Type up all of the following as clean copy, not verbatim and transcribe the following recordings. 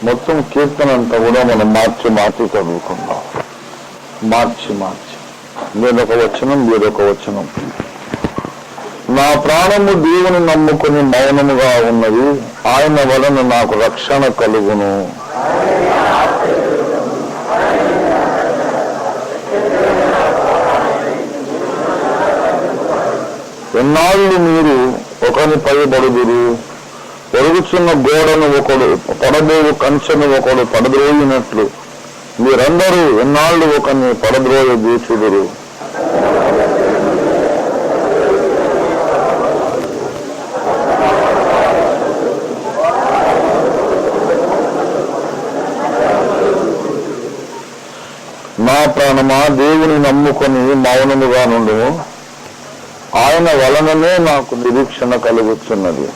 మొత్తం కీర్తన అంతా కూడా మనం మార్చి చదువుకుందాం. మార్చి వేరొక వచనం వేరొక వచనం. నా ప్రాణము దేవుని నమ్ముకొని మౌనముగా ఉన్నది, ఆయన వలన నాకు రక్షణ కలుగును. ఎన్నాళ్ళు మీరు ఒకని పైబడుదురు, పొరుగుచున్న గోడను ఒకడు పడబోవు కంచెను ఒకడు పడద్రోయినట్లు మీరందరూ ఎన్నాళ్ళు ఒకని పడద్రోయ దూచుదురు. నా ప్రాణమా దేవుని నమ్ముకొని మౌనముగా నుండు, ఆయన వలననే నాకు నిరీక్షణ కలుగుతున్నది.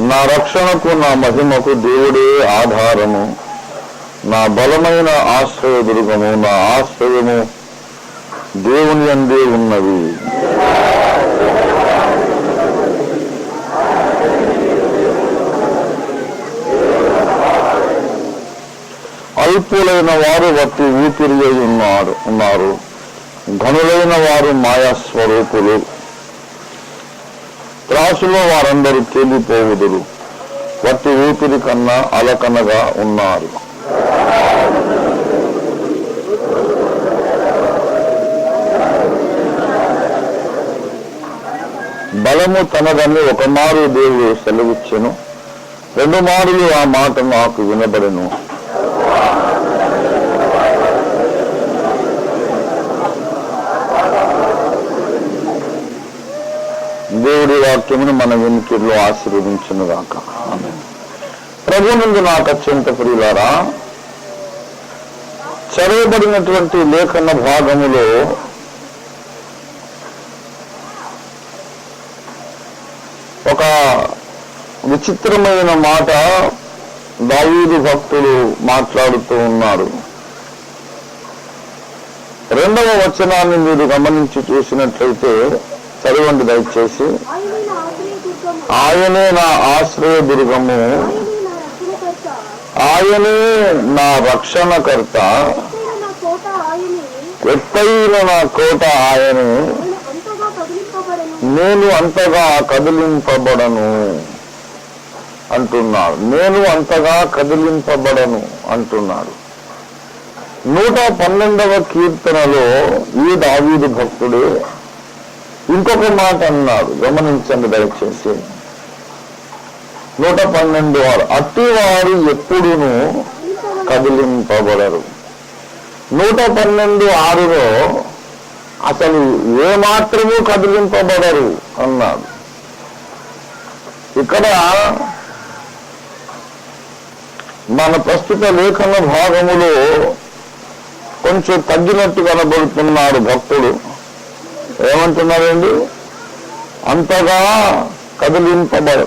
నా రక్షణకు నా మహిమకు దేవుడే ఆధారము, నా బలమైన ఆశ్రయదుర్గము, నా ఆశ్రయము దేవుని అందే ఉన్నది. అల్పులైన వారు వట్టి ఊపిరి ఉన్నారు, ఘనులైన వారు మాయాస్వరూపులు. త్రాసులో వారందరూ తేలిపోవుదురు, వట్టి ఊపిరి కన్నా అలకనగా ఉన్నారు. బలము తనదని ఒక మారు దేవుడు సెలవిచ్చెను, రెండు మారులు ఆ మాట నాకు వినబడెను. దేవుడి వాక్యమును మన వెనుకల్లో ఆశీర్వదించును గాక. ఆమేన్. ప్రభువునందు నాకు అత్యంత ప్రియులారా, చదవబడినటువంటి లేఖన భాగములో ఒక విచిత్రమైన మాట దావీదు భక్తులు మాట్లాడుతూ ఉన్నారు. 2వ వచనాన్ని మీరు గమనించి చూసినట్లయితే చదవండి దయచేసి. ఆయనే నా ఆశ్రయ దుర్గము, ఆయనే నా రక్షణకర్త, ఎత్తైన నా కోట ఆయనే, నేను అంతగా కదిలింపబడను అంటున్నాడు. నేను అంతగా కదిలింపబడను అంటున్నాడు. 112వ కీర్తనలో ఈ దావీదు భక్తుడే ఇంకొక మాట అన్నాడు, గమనించండి దయచేసి. 112 వారు అట్టివారు ఎప్పుడును కదిలింపబడరు. 112:6లో అసలు ఏమాత్రము కదిలింపబడరు అన్నాడు. ఇక్కడ మన ప్రస్తుత లేఖన భాగములో కొంచెం తగ్గినట్టు కనబడుతున్నాడు భక్తుడు. ఏమంటున్నారండి? అంతగా కదిలింపబడను.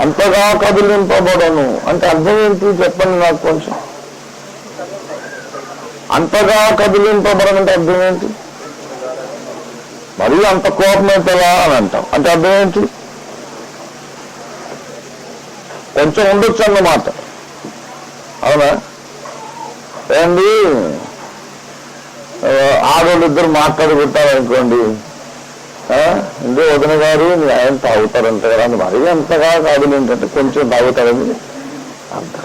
అంతగా కదిలింపబడను అంటే అర్థం ఏంటి చెప్పండి నాకు కొంచెం. అంతగా కదిలింపబడను అంటే అర్థం ఏంటి? మరీ అంత కోపం అవుతుందా అని అంటాం, అంటే అర్థం ఏంటి? కొంచెం ఉండొచ్చు అన్నమాట, అవునా? ఏంటి ఆడోళ్ళు ఇద్దరు మాట్లాడుకుంటారనుకోండి, ఇంకే వదిన గారు ఆయన తాగుతారంట కదా అని మరీ అంతగా కాదులు ఏంటంటే కొంచెం తాగుతారని అంత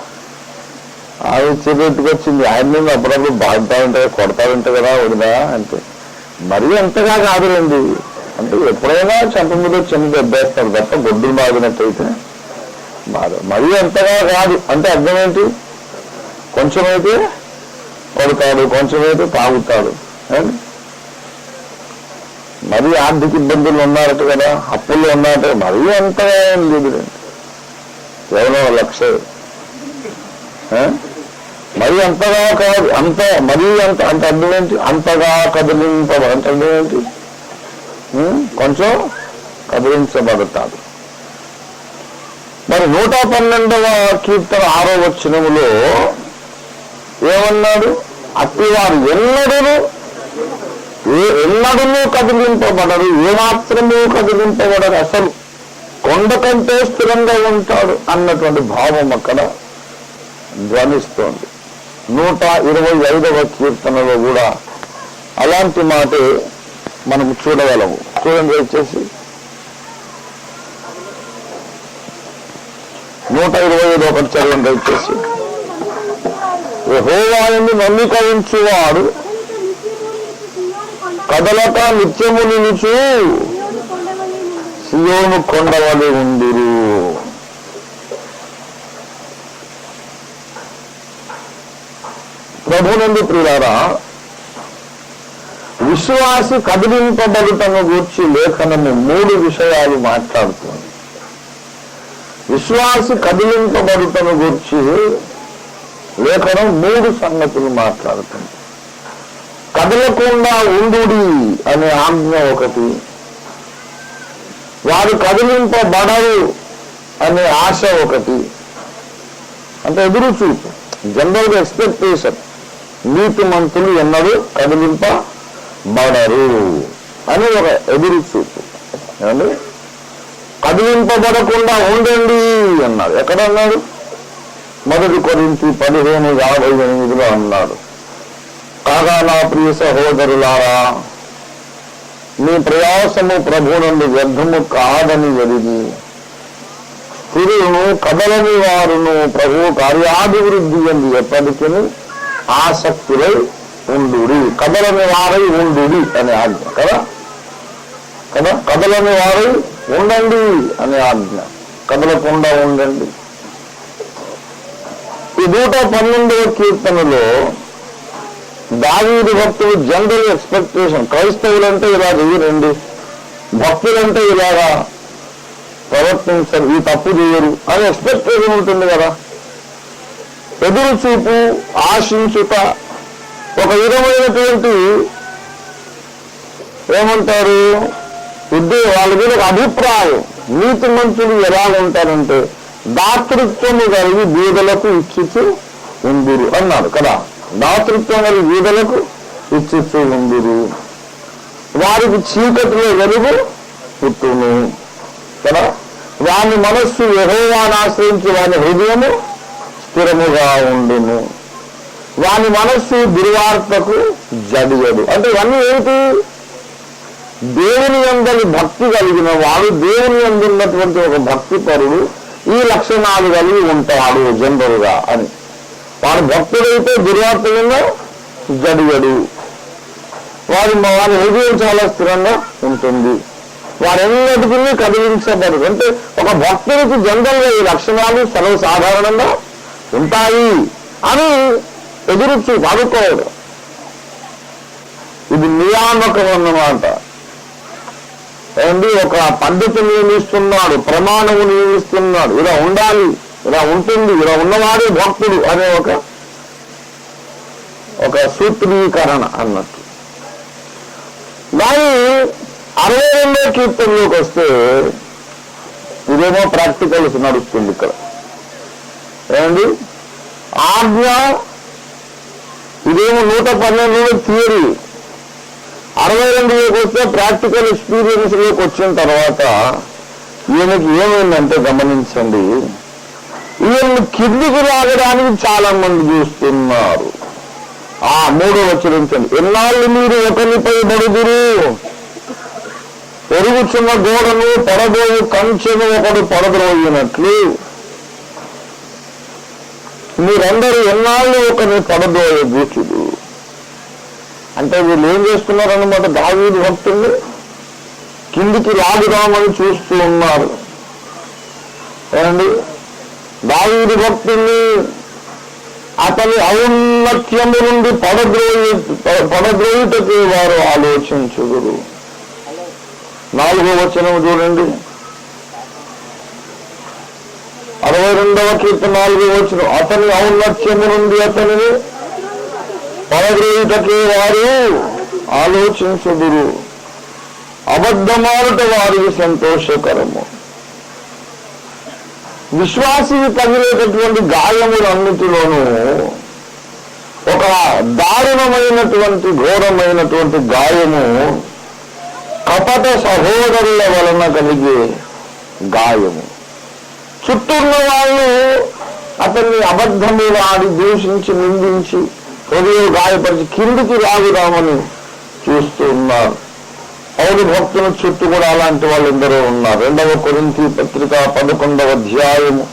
ఆమె చేపెట్టుకొచ్చింది. ఆయన మీద అప్పుడప్పుడు బాగుంటారంటే కొడతారంట కదా వదిన అంటే మరీ అంతగా కాదులండి. అంటే ఎప్పుడైనా చెంప మీద చిన్న దెబ్బేస్తారు తప్ప గొడ్డులు బాగినట్టయితే బాధ. మరీ అంతగా కాదు అంటే అర్థం ఏంటి? కొంచెమైతే కొడతాడు, కొంచెమైతే తాగుతాడు. మరీ ఆర్థిక ఇబ్బందులు ఉన్నారట కదా, అప్పుల్లో ఉన్నారట, మరీ అంతగా ఏం లేదు, కేవలం 1,00,000. మరీ అంతగా కాదు, అంత మరీ అంత అంటే అర్థం ఏంటి? అంతగా కదిలింపబడ అంటే అర్థం ఏంటి? కొంచెం కదిలించబడతాడు. మరి 112వ కీర్తన 6వ వచనములో ఏమన్నాడు? అట్టివారు ఎన్నడూ ఎన్నడూ కదిలింపబడరు, ఏమాత్రమూ కదిలింపబడరు, అసలు కొండ కంటే స్థిరంగా ఉంటాడు అన్నటువంటి భావం అక్కడ ధ్వనిస్తోంది. 125వ కీర్తనలో కూడా అలాంటి మాటే మనం చూడగలము. చూడండి వచ్చేసి 125 ఒకటి చదవండి వచ్చేసి. యెహోవాను నమ్మిక ఉంచువాడు కదలక నిత్యము నిలుచు సియోను కొండవలి ఉందిరు. ప్రభునందు ప్రియులారా, విశ్వాసి కదిలింపబడుటను గూర్చి లేఖనము 3 విషయాలు మాట్లాడుతుంది. విశ్వాసి కదిలింపబడుటను గూర్చి లేఖనం 3 సంగతులు మాట్లాడుతుంది. కదలకుండా ఉండుడి అనే ఆజ్ఞ ఒకటి, వారు కదిలింపబడరు అనే ఆశ ఒకటి. అంటే ఎదురు చూపు, జనరల్గా ఎక్స్పెక్టేషన్, నీతిమంతులు ఎన్నడూ కదిలింపబడరు అని ఒక ఎదురు చూపు. ఏమండి, కదిలింపబడకుండా ఉండండి అన్నాడు. ఎక్కడ అన్నాడు? 1 కొరింథీ 15:58 అన్నాడు. కాగా నా ప్రియ సహోదరులారా, మీ ప్రయాసము ప్రభు నుండి వ్యర్థము కాదని ఎరిగి స్త్రీలను కదలని వారును ప్రభు కార్యాభివృద్ధి అని ఎప్పటికీ ఆసక్తులై ఉండుడి. కదలని వారై ఉండుడి అనే ఆజ్ఞ కదా కదా కదలని వారై ఉండండి అనే ఆజ్ఞ. కదలకుండా ఉండండి. ఈ 112వ కీర్తనలో దావీదు భక్తులు జనరల్ ఎక్స్పెక్టేషన్, క్రైస్తవులంటే ఇలా చేయరండి, భక్తులంటే ఇలాగా ప్రవర్తించరు, ఈ తప్పు చేయరు అని ఎక్స్పెక్టేషన్ ఉంటుంది కదా. ఎదురు చూపు, ఆశించుట, ఒక విధమైనటువంటి ఏమంటారు వాళ్ళ మీద ఒక అభిప్రాయం. నీతి మంతులు ఎలా ఉంటారంటే దాతృత్వము కలిగి బీదలకు ఇచ్చుచు ఉందిరు అన్నాడు కదా. దాతృత్వం కలిగి బీదలకు ఇచ్చుచు ఉందిరు, వారికి చీకటిలో వెలుగు పుట్టును కదా. వాని మనస్సు యెహోవాను ఆశ్రయించి వాని హృదయము స్థిరముగా ఉండును, వాని మనస్సు దుర్వార్తకు జడియడు. అంటే ఇవన్నీ ఏంటి? దేవుని యందలి భక్తి కలిగిన వాడు, దేవుని యందు ఉన్నటువంటి ఒక భక్తి పరుడు ఈ లక్షణాలు కలిగి ఉంటాడు జనరల్ గా అని. వాడు భక్తుడైతే దుర్వార్త కింద జడియడు, వారి హృదయం చాలా స్థిరంగా ఉంటుంది, వారెన్నటికీ కదిలించబడదు. అంటే ఒక భక్తుడికి జనరల్ గా ఈ లక్షణాలు సర్వసాధారణంగా ఉంటాయి అని ఎదురు చూపు అనుకోవడం. ఇది నియామకం అన్నమాట. ఏంటి? ఒక పద్ధతి నియమిస్తున్నాడు, ప్రమాణము నియమిస్తున్నాడు, ఇలా ఉండాలి, ఇలా ఉంటుంది, ఇలా ఉన్నవాడే భక్తుడు అనే ఒక సూత్రీకరణ అన్నట్టు. కానీ 62వ కీర్తనలోకి వస్తే ఇదేమో ప్రాక్టికల్స్ నడుస్తుంది ఇక్కడ. ఏమండి? ఆజ్ఞ ఇదేమో 112లో థియరీ. 62లోకి వస్తే ప్రాక్టికల్ ఎక్స్పీరియన్స్ లోకి వచ్చిన తర్వాత ఈయనకి ఏమైందంటే గమనించండి, ఈయన్ని కిందికి లాగడానికి చాలా మంది చూస్తున్నారు. 3వ వచనం, ఎన్నాళ్ళు మీరు ఒకరిపై బడుదురు, పెరుగుచున్న గోడను పడబోయు కంచెను ఒకడు పడద్రోయినట్లు మీరందరూ ఎన్నాళ్ళు ఒకరిని పడబోయే కూర్చుడు. అంటే వీళ్ళు ఏం చేస్తున్నారన్నమాట? దావీదు భక్తుల్ని కిందికి లాగుదామని చూస్తూ ఉన్నారు. ఏమండి? దావీదు భక్తుల్ని అతని ఔన్నత్యము నుండి పడద్రోయుటకే వారు ఆలోచించుదురు. 4వ వచనం చూడండి, 62వ కీర్తన 4వ వచనం, అతని ఔన్నత్యము నుండి అతనిని పడద్రోయుటకే వారు ఆలోచించుదురు, అబద్ధమాడుట వారికి సంతోషకరము. విశ్వాసి తగిలేటటువంటి గాయములన్నిటిలోనూ ఒక దారుణమైనటువంటి ఘోరమైనటువంటి గాయము కపట సహోదరుల వలన కలిగే గాయము. చుట్టూ ఉన్న వాళ్ళు అతన్ని అబద్ధములు ఆడి దూషించి నిందించి హృదయం గాయపరిచి కిందికి రాగుదామని చూస్తూ ఉన్నారు. పౌలు భక్తుల చుట్టూ కూడా అలాంటి వాళ్ళు ఎందరో ఉన్నారు. 2వ కొరింథీ పత్రిక 11వ అధ్యాయము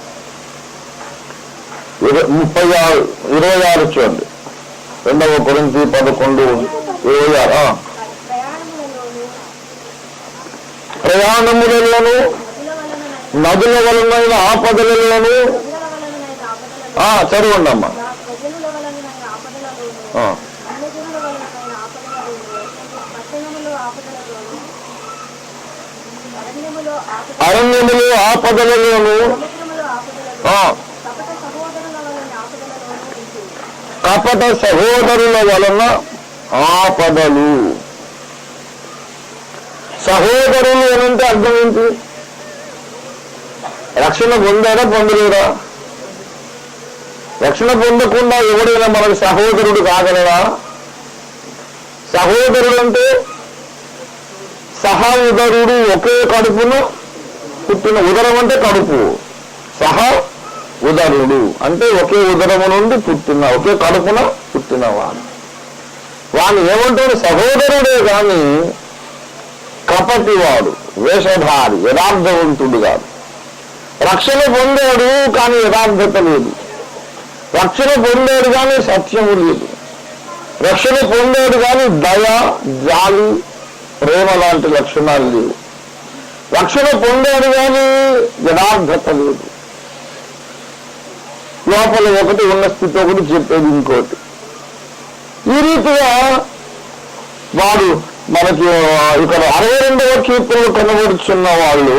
26 చూడండి. 2వ కొరింథీ 11:26. ప్రయాణములలోను నదుల వలనైన ఆపదలలోను చదవండి అమ్మా. అరణ్యములు ఆపదలలోను కపట సహోదరుల వలన ఆపదలు. సహోదరులు అనంటే అర్థం ఏంటి? రక్షణ పొందారా పొందలేరా? రక్షణ పొందకుండా ఎవడైనా మనకు సహోదరుడు కాగలరా? సహోదరుడు అంటే సహా ఉదరుడు, ఒకే కడుపును పుట్టిన. ఉదరం అంటే కడుపు, సహా ఉదరుడు అంటే ఒకే ఉదరము నుండి పుట్టిన, ఒకే కడుపున పుట్టినవాడు. వాడు ఏమంటాడు? సహోదరుడే కానీ కపటివాడు, వేషధారి, యథార్థవంతుడు కాదు. రక్షణ పొందాడు కానీ యథార్థత లేదు. రక్షణ పొందాడు కానీ సత్యము లేదు. రక్షణ పొందాడు కానీ దయ, జాలి, ప్రేమ లాంటి లక్షణాలు లేవు. రక్షణ పొందాడు కానీ యథార్థత లేదు. లోపల ఒకటి ఉన్న స్థితి ఒకటి, చెప్పేది ఇంకోటి. ఈ రీతిగా వాడు మనకి ఇక్కడ 62వ కీర్తనలు కనబడుచున్న వాళ్ళు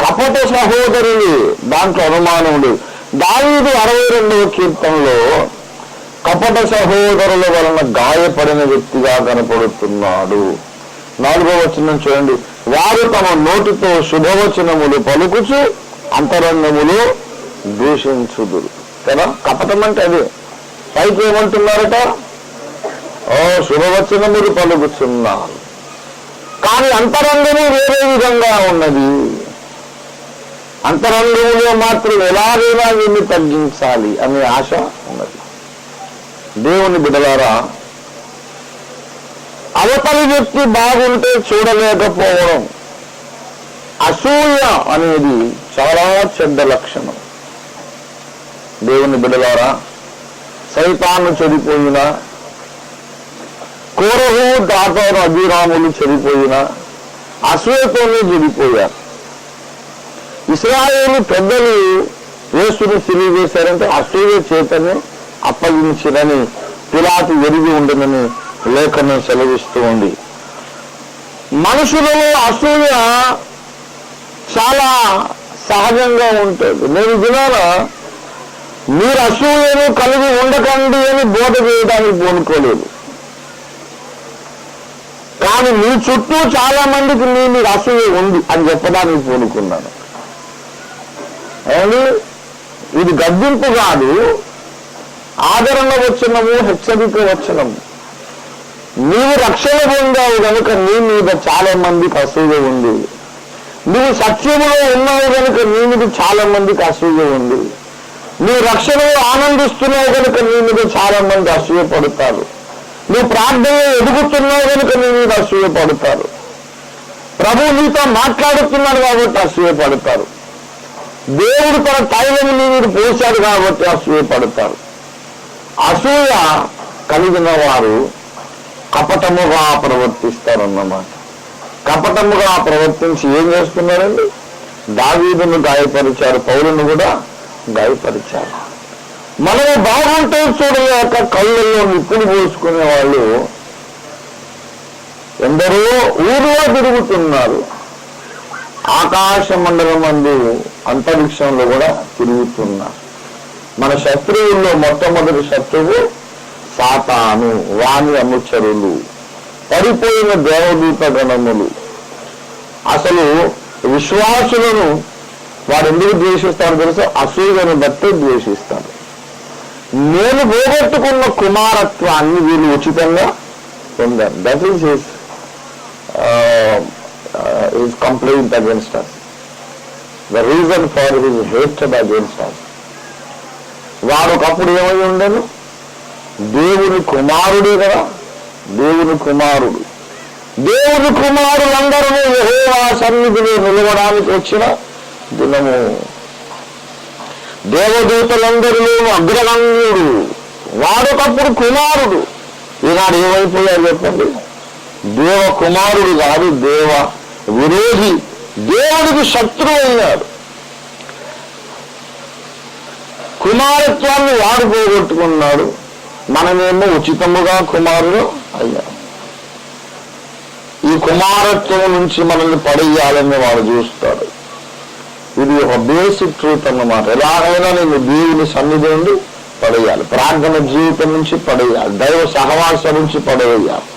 కపట సహోదరులు, దాంట్లో అనుమానం లేదు. దావీదు 62వ కీర్తనలో కపట సహోదరుల వలన గాయపడిన వ్యక్తిగా కనపడుతున్నాడు. 4వ వచనం చూడండి. వారు తమ నోటితో శుభవచనములు పలుకుచు అంతరంగములు దూషించుదురు కదా. కపటం అంటే అదే. పైకి ఏమంటున్నారట? శుభవచనములు పలుకుతున్నారు, కానీ అంతరంగము వేరే విధంగా ఉన్నది. అంతరంగంలో మాత్రం ఎలాగైనా వీళ్ళు తగ్గించాలి అనే ఆశ ఉన్నది. దేవుని బిడ్డలారా, అవతలి వ్యక్తి బాగుంటే చూడలేకపోవడం, అసూయ అనేది చాలా చెడ్డ లక్షణం. దేవుని బిడ్డలారా, సైతాను చెడిపోయినా, కోరహు, దాతాను, అభిరాములు చెడిపోయినా అసూయతోనే చెడిపోయారు. ఇశ్రాయేలు పెద్దలు యేసుని సిలువ వేశారంటే అసూయ చేతనే అప్పగించినని పిలాతు ఎరిగి ఉండనని లేఖనం సెలవిస్తూ ఉంది. మనుషులలో అసూయ చాలా సహజంగా ఉంటుంది. నేను వినాలా, మీరు అసూయను కలిగి ఉండకండి అని బోధ చేయడానికి పూనుకోలేదు. కానీ మీ చుట్టూ చాలా మందికి మీరు అసూయ ఉంది అని చెప్పడానికి పూనుకున్నాను. అవును, ఇది గద్దింపు కాదు, ఆదరణ వచనము, హెచ్చరిక వచనము. నీవు రక్షణ పొందావు కనుక నీ మీద చాలా మందికి అసూయ ఉంది. నువ్వు సత్యములో ఉన్నావు కనుక నీ మీద చాలా మందికి అసూయ ఉంది. నువ్వు రక్షణలో ఆనందిస్తున్నావు కనుక నీ మీద చాలా మంది అసూయ పడతారు. నువ్వు ప్రార్థనలో ఎదుగుతున్నావు కనుక నీ మీద అసూయ పడతారు. ప్రభువు నీతో మాట్లాడుతున్నాడు కాబట్టి అసూయ పడతారు. దేవుడు తన తైలము నీ మీద పోశాడు కాబట్టి అసూయ పడతారు. అసూయ కలిగిన వారు కపటముగా ప్రవర్తిస్తారన్నమాట. కపటముగా ప్రవర్తించి ఏం చేస్తున్నారండి? దావీదును గాయపరిచారు, పౌలును కూడా గాయపరిచారు. మనము బాగుంటే చూడలేక కళ్ళల్లో నిప్పులు పోసుకునే వాళ్ళు ఎందరో ఊరిలో తిరుగుతున్నారు. ఆకాశ మండలం అందు అంతరిక్షంలో కూడా తిరుగుతున్నారు. మన శత్రువుల్లో మొట్టమొదటి శత్రువు సాతాను, వాని అనుచరులు, పడిపోయిన దేవదూత గణములు. అసలు విశ్వాసులను వారు ఎందుకు ద్వేషిస్తారో తెలుసు? అసూయను బట్టి ద్వేషిస్తారు. నేను పోగొట్టుకున్న కుమారత్వాన్ని వీళ్ళు ఉచితంగా పొందారు. That is his complaint against us. The reason for his hatred against us. వాడు ఒకప్పుడు ఏమై ఉండను? దేవుని కుమారుడే కదా, దేవుని కుమారుడు. దేవుని కుమారులందరూ యెహోవా సన్నిధిలో నిలవడానికి వచ్చిన దినము. దేవదూతలందరిలో అగ్రగణ్యుడు. వాడొకప్పుడు కుమారుడు. ఈనాడు ఏమైపోయాడు చెప్పండి? దేవ కుమారుడు కాదు, దేవ విరోధి, దేవుడికి శత్రువు అయ్యాడు. కుమారత్వాన్ని వాడు పోగొట్టుకున్నాడు, మనమేమో ఉచితముగా కుమారుడు అయ్యాడు. ఈ కుమారత్వం నుంచి మనల్ని పడేయాలని వాడు చూస్తాడు. ఇది ఒక బేసిక్ ట్రూత్ అన్నమాట. ఎలాగైనా నేను దేవుని సన్నిధి నుండి పడేయాలి, ప్రార్థన జీవితం నుంచి పడేయాలి, దైవ సహవాసం నుంచి పడేయాలి.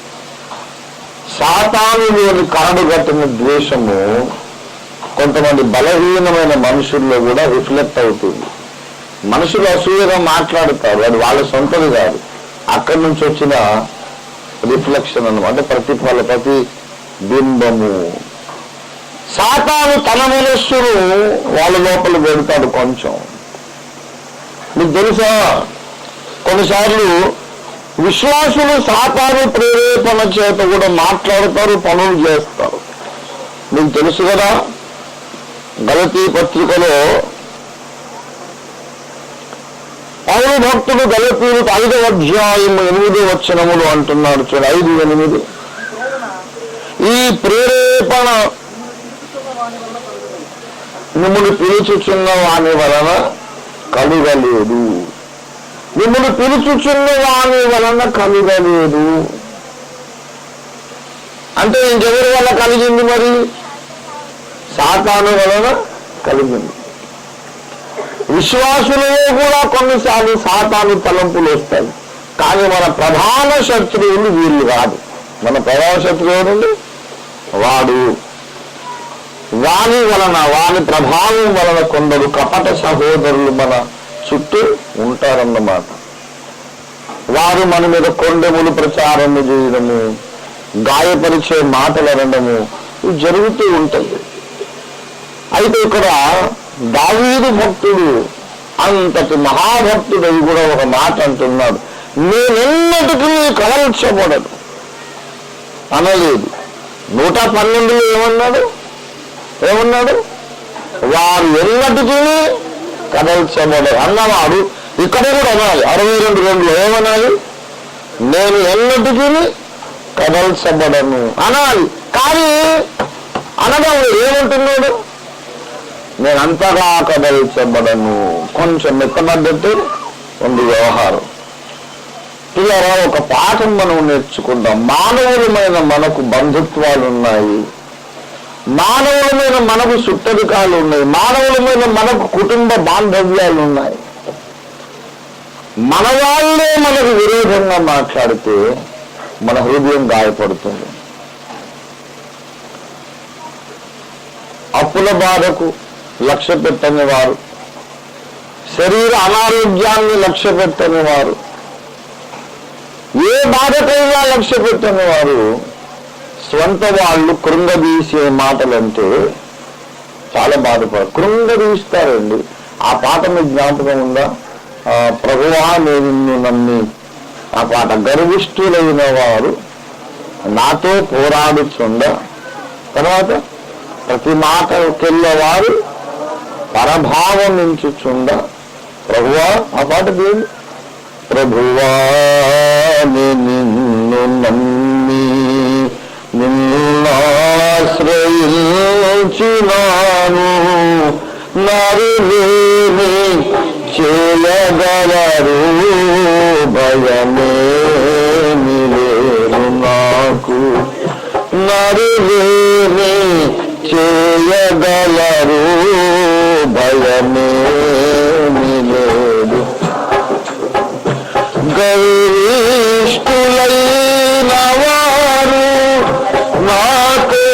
సాతానులోని కరడు కట్టిన ద్వేషము కొంతమంది బలహీనమైన మనుషుల్లో కూడా రిఫ్లెక్ట్ అవుతుంది. మనుషులు అసూయగా మాట్లాడతారు, అది వాళ్ళ సొంతది కాదు, అక్కడి నుంచి వచ్చిన రిఫ్లెక్షన్ అన్నమాట, ప్రతి బింబము. సాతాను తన మనస్సును వాళ్ళ లోపల పెడతాడు కొంచెం. మీకు తెలుసా, కొన్నిసార్లు విశ్వాసులు సాతాను ప్రేరేపణ చేత కూడా మాట్లాడతారు, పనులు చేస్తారు. మీకు తెలుసు కదా, గలతీ పత్రికలో పౌలు భక్తుడు గలతీయులకు 5వ అధ్యాయం 8వ వచనములు అంటున్నాడు. చూడ 5:8. ఈ ప్రేరేపణ మిమ్మల్ని పిలుచుచున్న వాని వలన కలుగలేదు. మిమ్మల్ని పిలుచుచున్న వాని వలన కలుగలేదు అంటే ఇంకెవరి వల్ల కలిగింది? మరి సాతాను వలన కలిగింది. విశ్వాసులలో కూడా కొన్నిసార్లు సాతాను తలంపులు వస్తాయి, కానీ మన ప్రధాన శత్రువులు వీళ్ళు కాదు. మన ప్రధాన శత్రువు ఎవరండి? వాడు. వాని వలన, వాని ప్రభావం వలన కొందరు కపట సహోదరులు మన చుట్టూ ఉంటారన్నమాట. వారు మన మీద కొండెములు ప్రచారము చేయడము, గాయపరిచే మాటలు అనడము ఇవి జరుగుతూ ఉంటాయి. అయితే ఇక్కడ దావీదు భక్తుడు, అంతటి మహాభక్తుడు కూడా ఒక మాట అంటున్నాడు, నేనెన్నటికీ కదల్చబడను అనలేదు. 112లో ఏమన్నాడు? వారు ఎన్నటికీ కదల్చబడరు అన్నవాడు ఇక్కడ కూడా అనాలి. 62:2 ఏమనాలి? నేను ఎన్నటికీ కదల్చబడను అనాలి. కానీ అనగా ఏమంటున్నాడు? నేను అంతగా కదల్చబడను. కొంచెం మెత్తబడ్డట్టు ఉంది వ్యవహారం. పిల్లరా, ఒక పాఠం మనం నేర్చుకుందాం. మానవులమైన మనకు బంధుత్వాలు ఉన్నాయి, మానవులమైన మనకు సుట్టరికాలు ఉన్నాయి, మానవులమైన మనకు కుటుంబ బాంధవ్యాలు ఉన్నాయి. మన వాళ్ళే మనకు విరోధంగా మాట్లాడితే మన హృదయం గాయపడుతుంది. అప్పుల బాధకు లక్ష్య పెట్టని వారు, శరీర అనారోగ్యాన్ని లక్ష్య పెట్టని వారు, ఏ బాధకైనా లక్ష్య పెట్టని వారు స్వంత వాళ్ళు కృంగదీసే మాటలంటే చాలా బాధపడతారు, కృంగదీస్తారండి. ఆ పాట మీకు జ్ఞాపకం ఉందా? ప్రభువా నేను నిన్ను నమ్మి, ఆ పాట. గర్విష్ఠులైన వారు నాతో పోరాడుచుండ, తర్వాత ప్రతి మాటకెళ్ళవారు పరభావమించుచుండ. ప్రభువా, ఆ పాట దేని? ప్రభువా నిన్ను నమ్మి నిన్నాశ్రయించినాను, నరులేని చేయగలరు, భయమేమి లేదు నాకు, నరులేని చేయగలరు, భయమేమి లేదు. గర్విష్ఠులైన వారు నాతో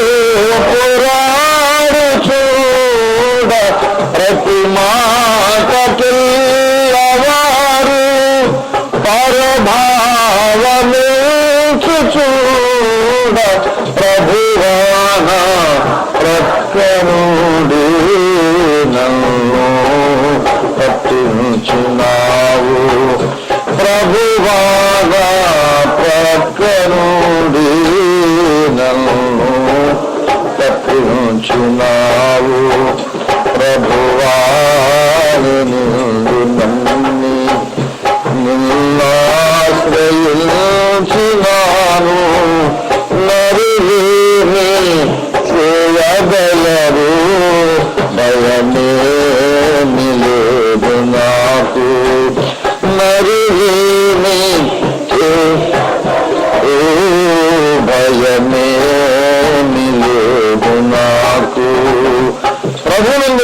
పోరాడు చూడ, ప్రతి మాటకెళ్ళవారు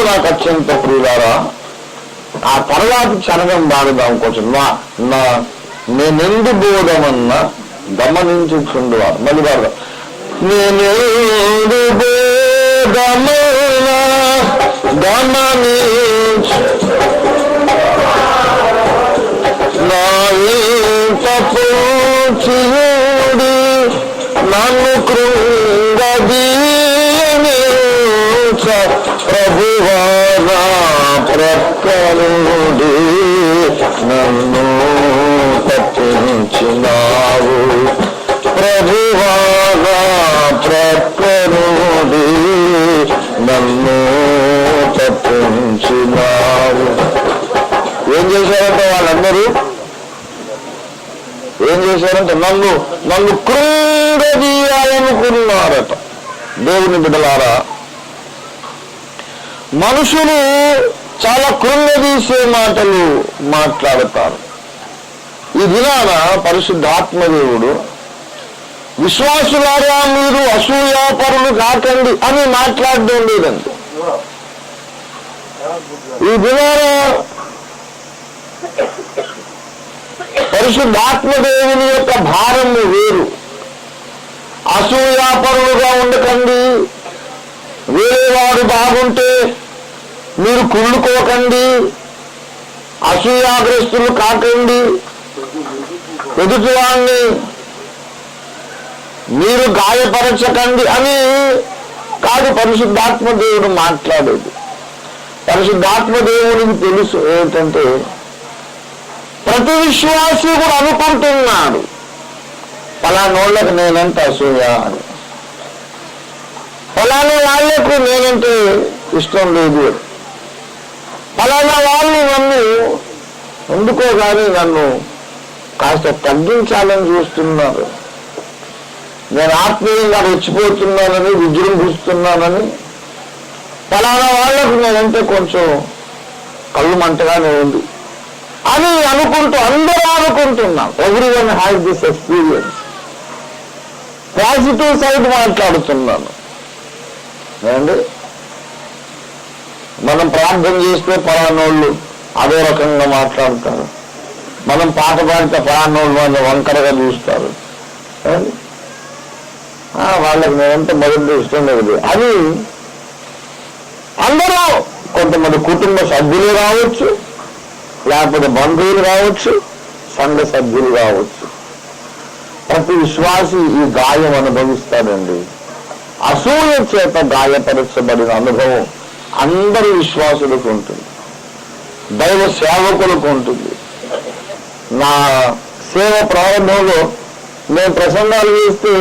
నాకు అత్యంత ప్రియులారా. ఆ తర్వాత క్షణం వాడుదాం కొంచెం. నేనెందు బోధమన్నా గమనించుచుండువారు. మళ్ళీ వాడదాం. నేనెందు బోధమన్నా గమనించు నా తప్పుడి నన్ను కృంగదీయనించ ప్రభువా నా ప్రక్కనుడి నన్ను తప్పించినావు. ప్రభువా నా ప్రక్కనుడి నన్ను తప్పించినావు. ఏం చేశారంటే వాళ్ళందరూ ఏం చేశారంటే నన్ను కృంగదీయాలనుకున్నారట. దేవుని బిడ్డలారా, మనుషులు చాలా కృంగదీసే మాటలు మాట్లాడతారు. ఈ దినాన పరిశుద్ధాత్మదేవుడు విశ్వాసులారా మీరు అసూయాపరులు కాకండి అని మాట్లాడడం లేదండి. ఈ దినాన పరిశుద్ధాత్మదేవుని యొక్క భారము వేరు. అసూయాపరులుగా ఉండకండి, వేరేవాడు బాగుంటే మీరు కుళ్ళుకోకండి, అసూయాగ్రస్తులు కాకండి, ఎదుటివాడిని మీరు గాయపరచకండి అని కాదు పరిశుద్ధాత్మదేవుడు మాట్లాడేది. పరిశుద్ధాత్మదేవుడికి తెలుసు ఏంటంటే ప్రతి విశ్వాసి కూడా అనుకుంటున్నాడు ఫలానోళ్ళకు నేనంటే అసూయ అని, ఫలానా వాళ్లకు నేనంటే ఇష్టం లేదు, ఫలానా వాళ్ళు నన్ను ఎందుకో కానీ నన్ను కాస్త తగ్గించాలని చూస్తున్నారు, నేను ఆత్మీయంగా రెచ్చిపోతున్నానని విజృంభిస్తున్నానని, ఫలానా వాళ్లకు నేనంటే కొంచెం కళ్ళు మంటగానే ఉంది అని అనుకుంటూ అందరూ అనుకుంటున్నాం. Everyone has this experience. Positive side మాట్లాడుతున్నాను ఏమండి. మనం ప్రార్థన చేస్తే ఫలానోళ్ళు అదే రకంగా మాట్లాడతారు, మనం పాట పాడితే ఫలానోళ్ళు వాళ్ళు వంకరగా చూస్తారు, వాళ్ళకి నేనంటే మొదటి ఇష్టం లేదు అని అందరూ, కొంతమంది కుటుంబ సభ్యులు కావచ్చు, లేకపోతే బంధువులు కావచ్చు, సంఘ సభ్యులు కావచ్చు, ప్రతి విశ్వాసి ఈ గాయం అనుభవిస్తాడండి. అసూయ చేత గాయపరచబడిన అనుభవం అందరి విశ్వాసులకు ఉంటుంది, దైవ సేవకులకు ఉంటుంది. నా సేవ ప్రారంభంలో నేను ప్రసంగాలు చేస్తే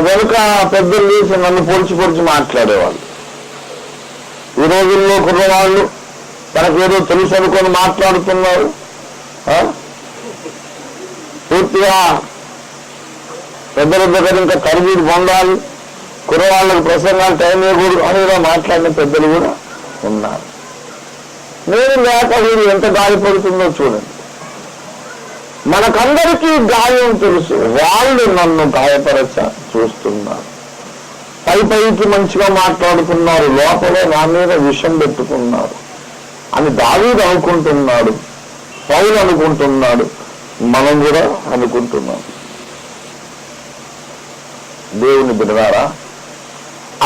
వెనుక పెద్దలు చేసి నన్ను పొడిచి మాట్లాడేవాళ్ళు. ఈ రోజుల్లో కుర్రవాళ్ళు తనకేదో తెలుసు అనుకొని మాట్లాడుతున్నారు. పూర్తిగా పెద్దల దగ్గర ఇంకా తరబీదు పొందాలి, కుర్రవాళ్ళకి ప్రసంగాలు టైం ఇవ్వకూడదు అనేలా మాట్లాడిన పెద్దలు కూడా ఉన్నారు. నేను లేక వీరు ఎంత గాయపడుతుందో చూడండి. మనకందరికీ గాయం తెలుసు, వాళ్ళు నన్ను గాయపరచ చూస్తున్నారు. పైకి మంచిగా మాట్లాడుతున్నారు, లోపల నా మీద విషం పెట్టుకున్నారు అని దావీదు అనుకుంటున్నాడు, పౌలు అనుకుంటున్నాడు, మనం కూడా అనుకుంటున్నాం. దేవుని బిడ్డలారా,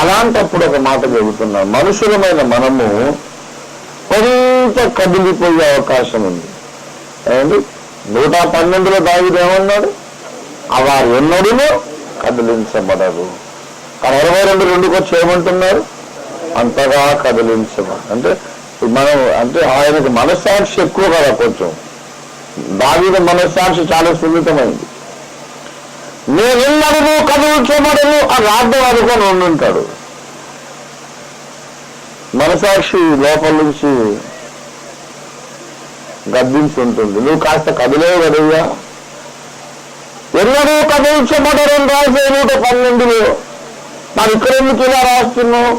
అలాంటప్పుడు ఒక మాట చెబుతున్నాం, మనుషులమైన మనము కొంత కదిలిపోయే అవకాశం ఉంది. ఏమండి 112లో దావీదు ఏమన్నాడు? వారు ఎన్నడూ కదిలించబడరు. కానీ 22:2 వచ్చి ఏమంటున్నారు? అంతగా కదిలించబడు. అంటే మనం అంటే ఆయనకు మనస్సాక్షి ఎక్కువ కదా, కొంచెం దావీదు మనస్సాక్షి చాలా సున్నితమైంది. నేనెన్నడూ కదిలించబడను అని రాద్దాం అనుకొని ఉండుంటాడు. మనసాక్షి లోపల నుంచి గద్దించి ఉంటుంది, నువ్వు కాస్త కదిలేవు కదయ్యా. ఎన్నడూ కదిలించబడరని రాసే 112లో మరి ఇక్కడ ఎందుకు ఇలా రాస్తున్నావు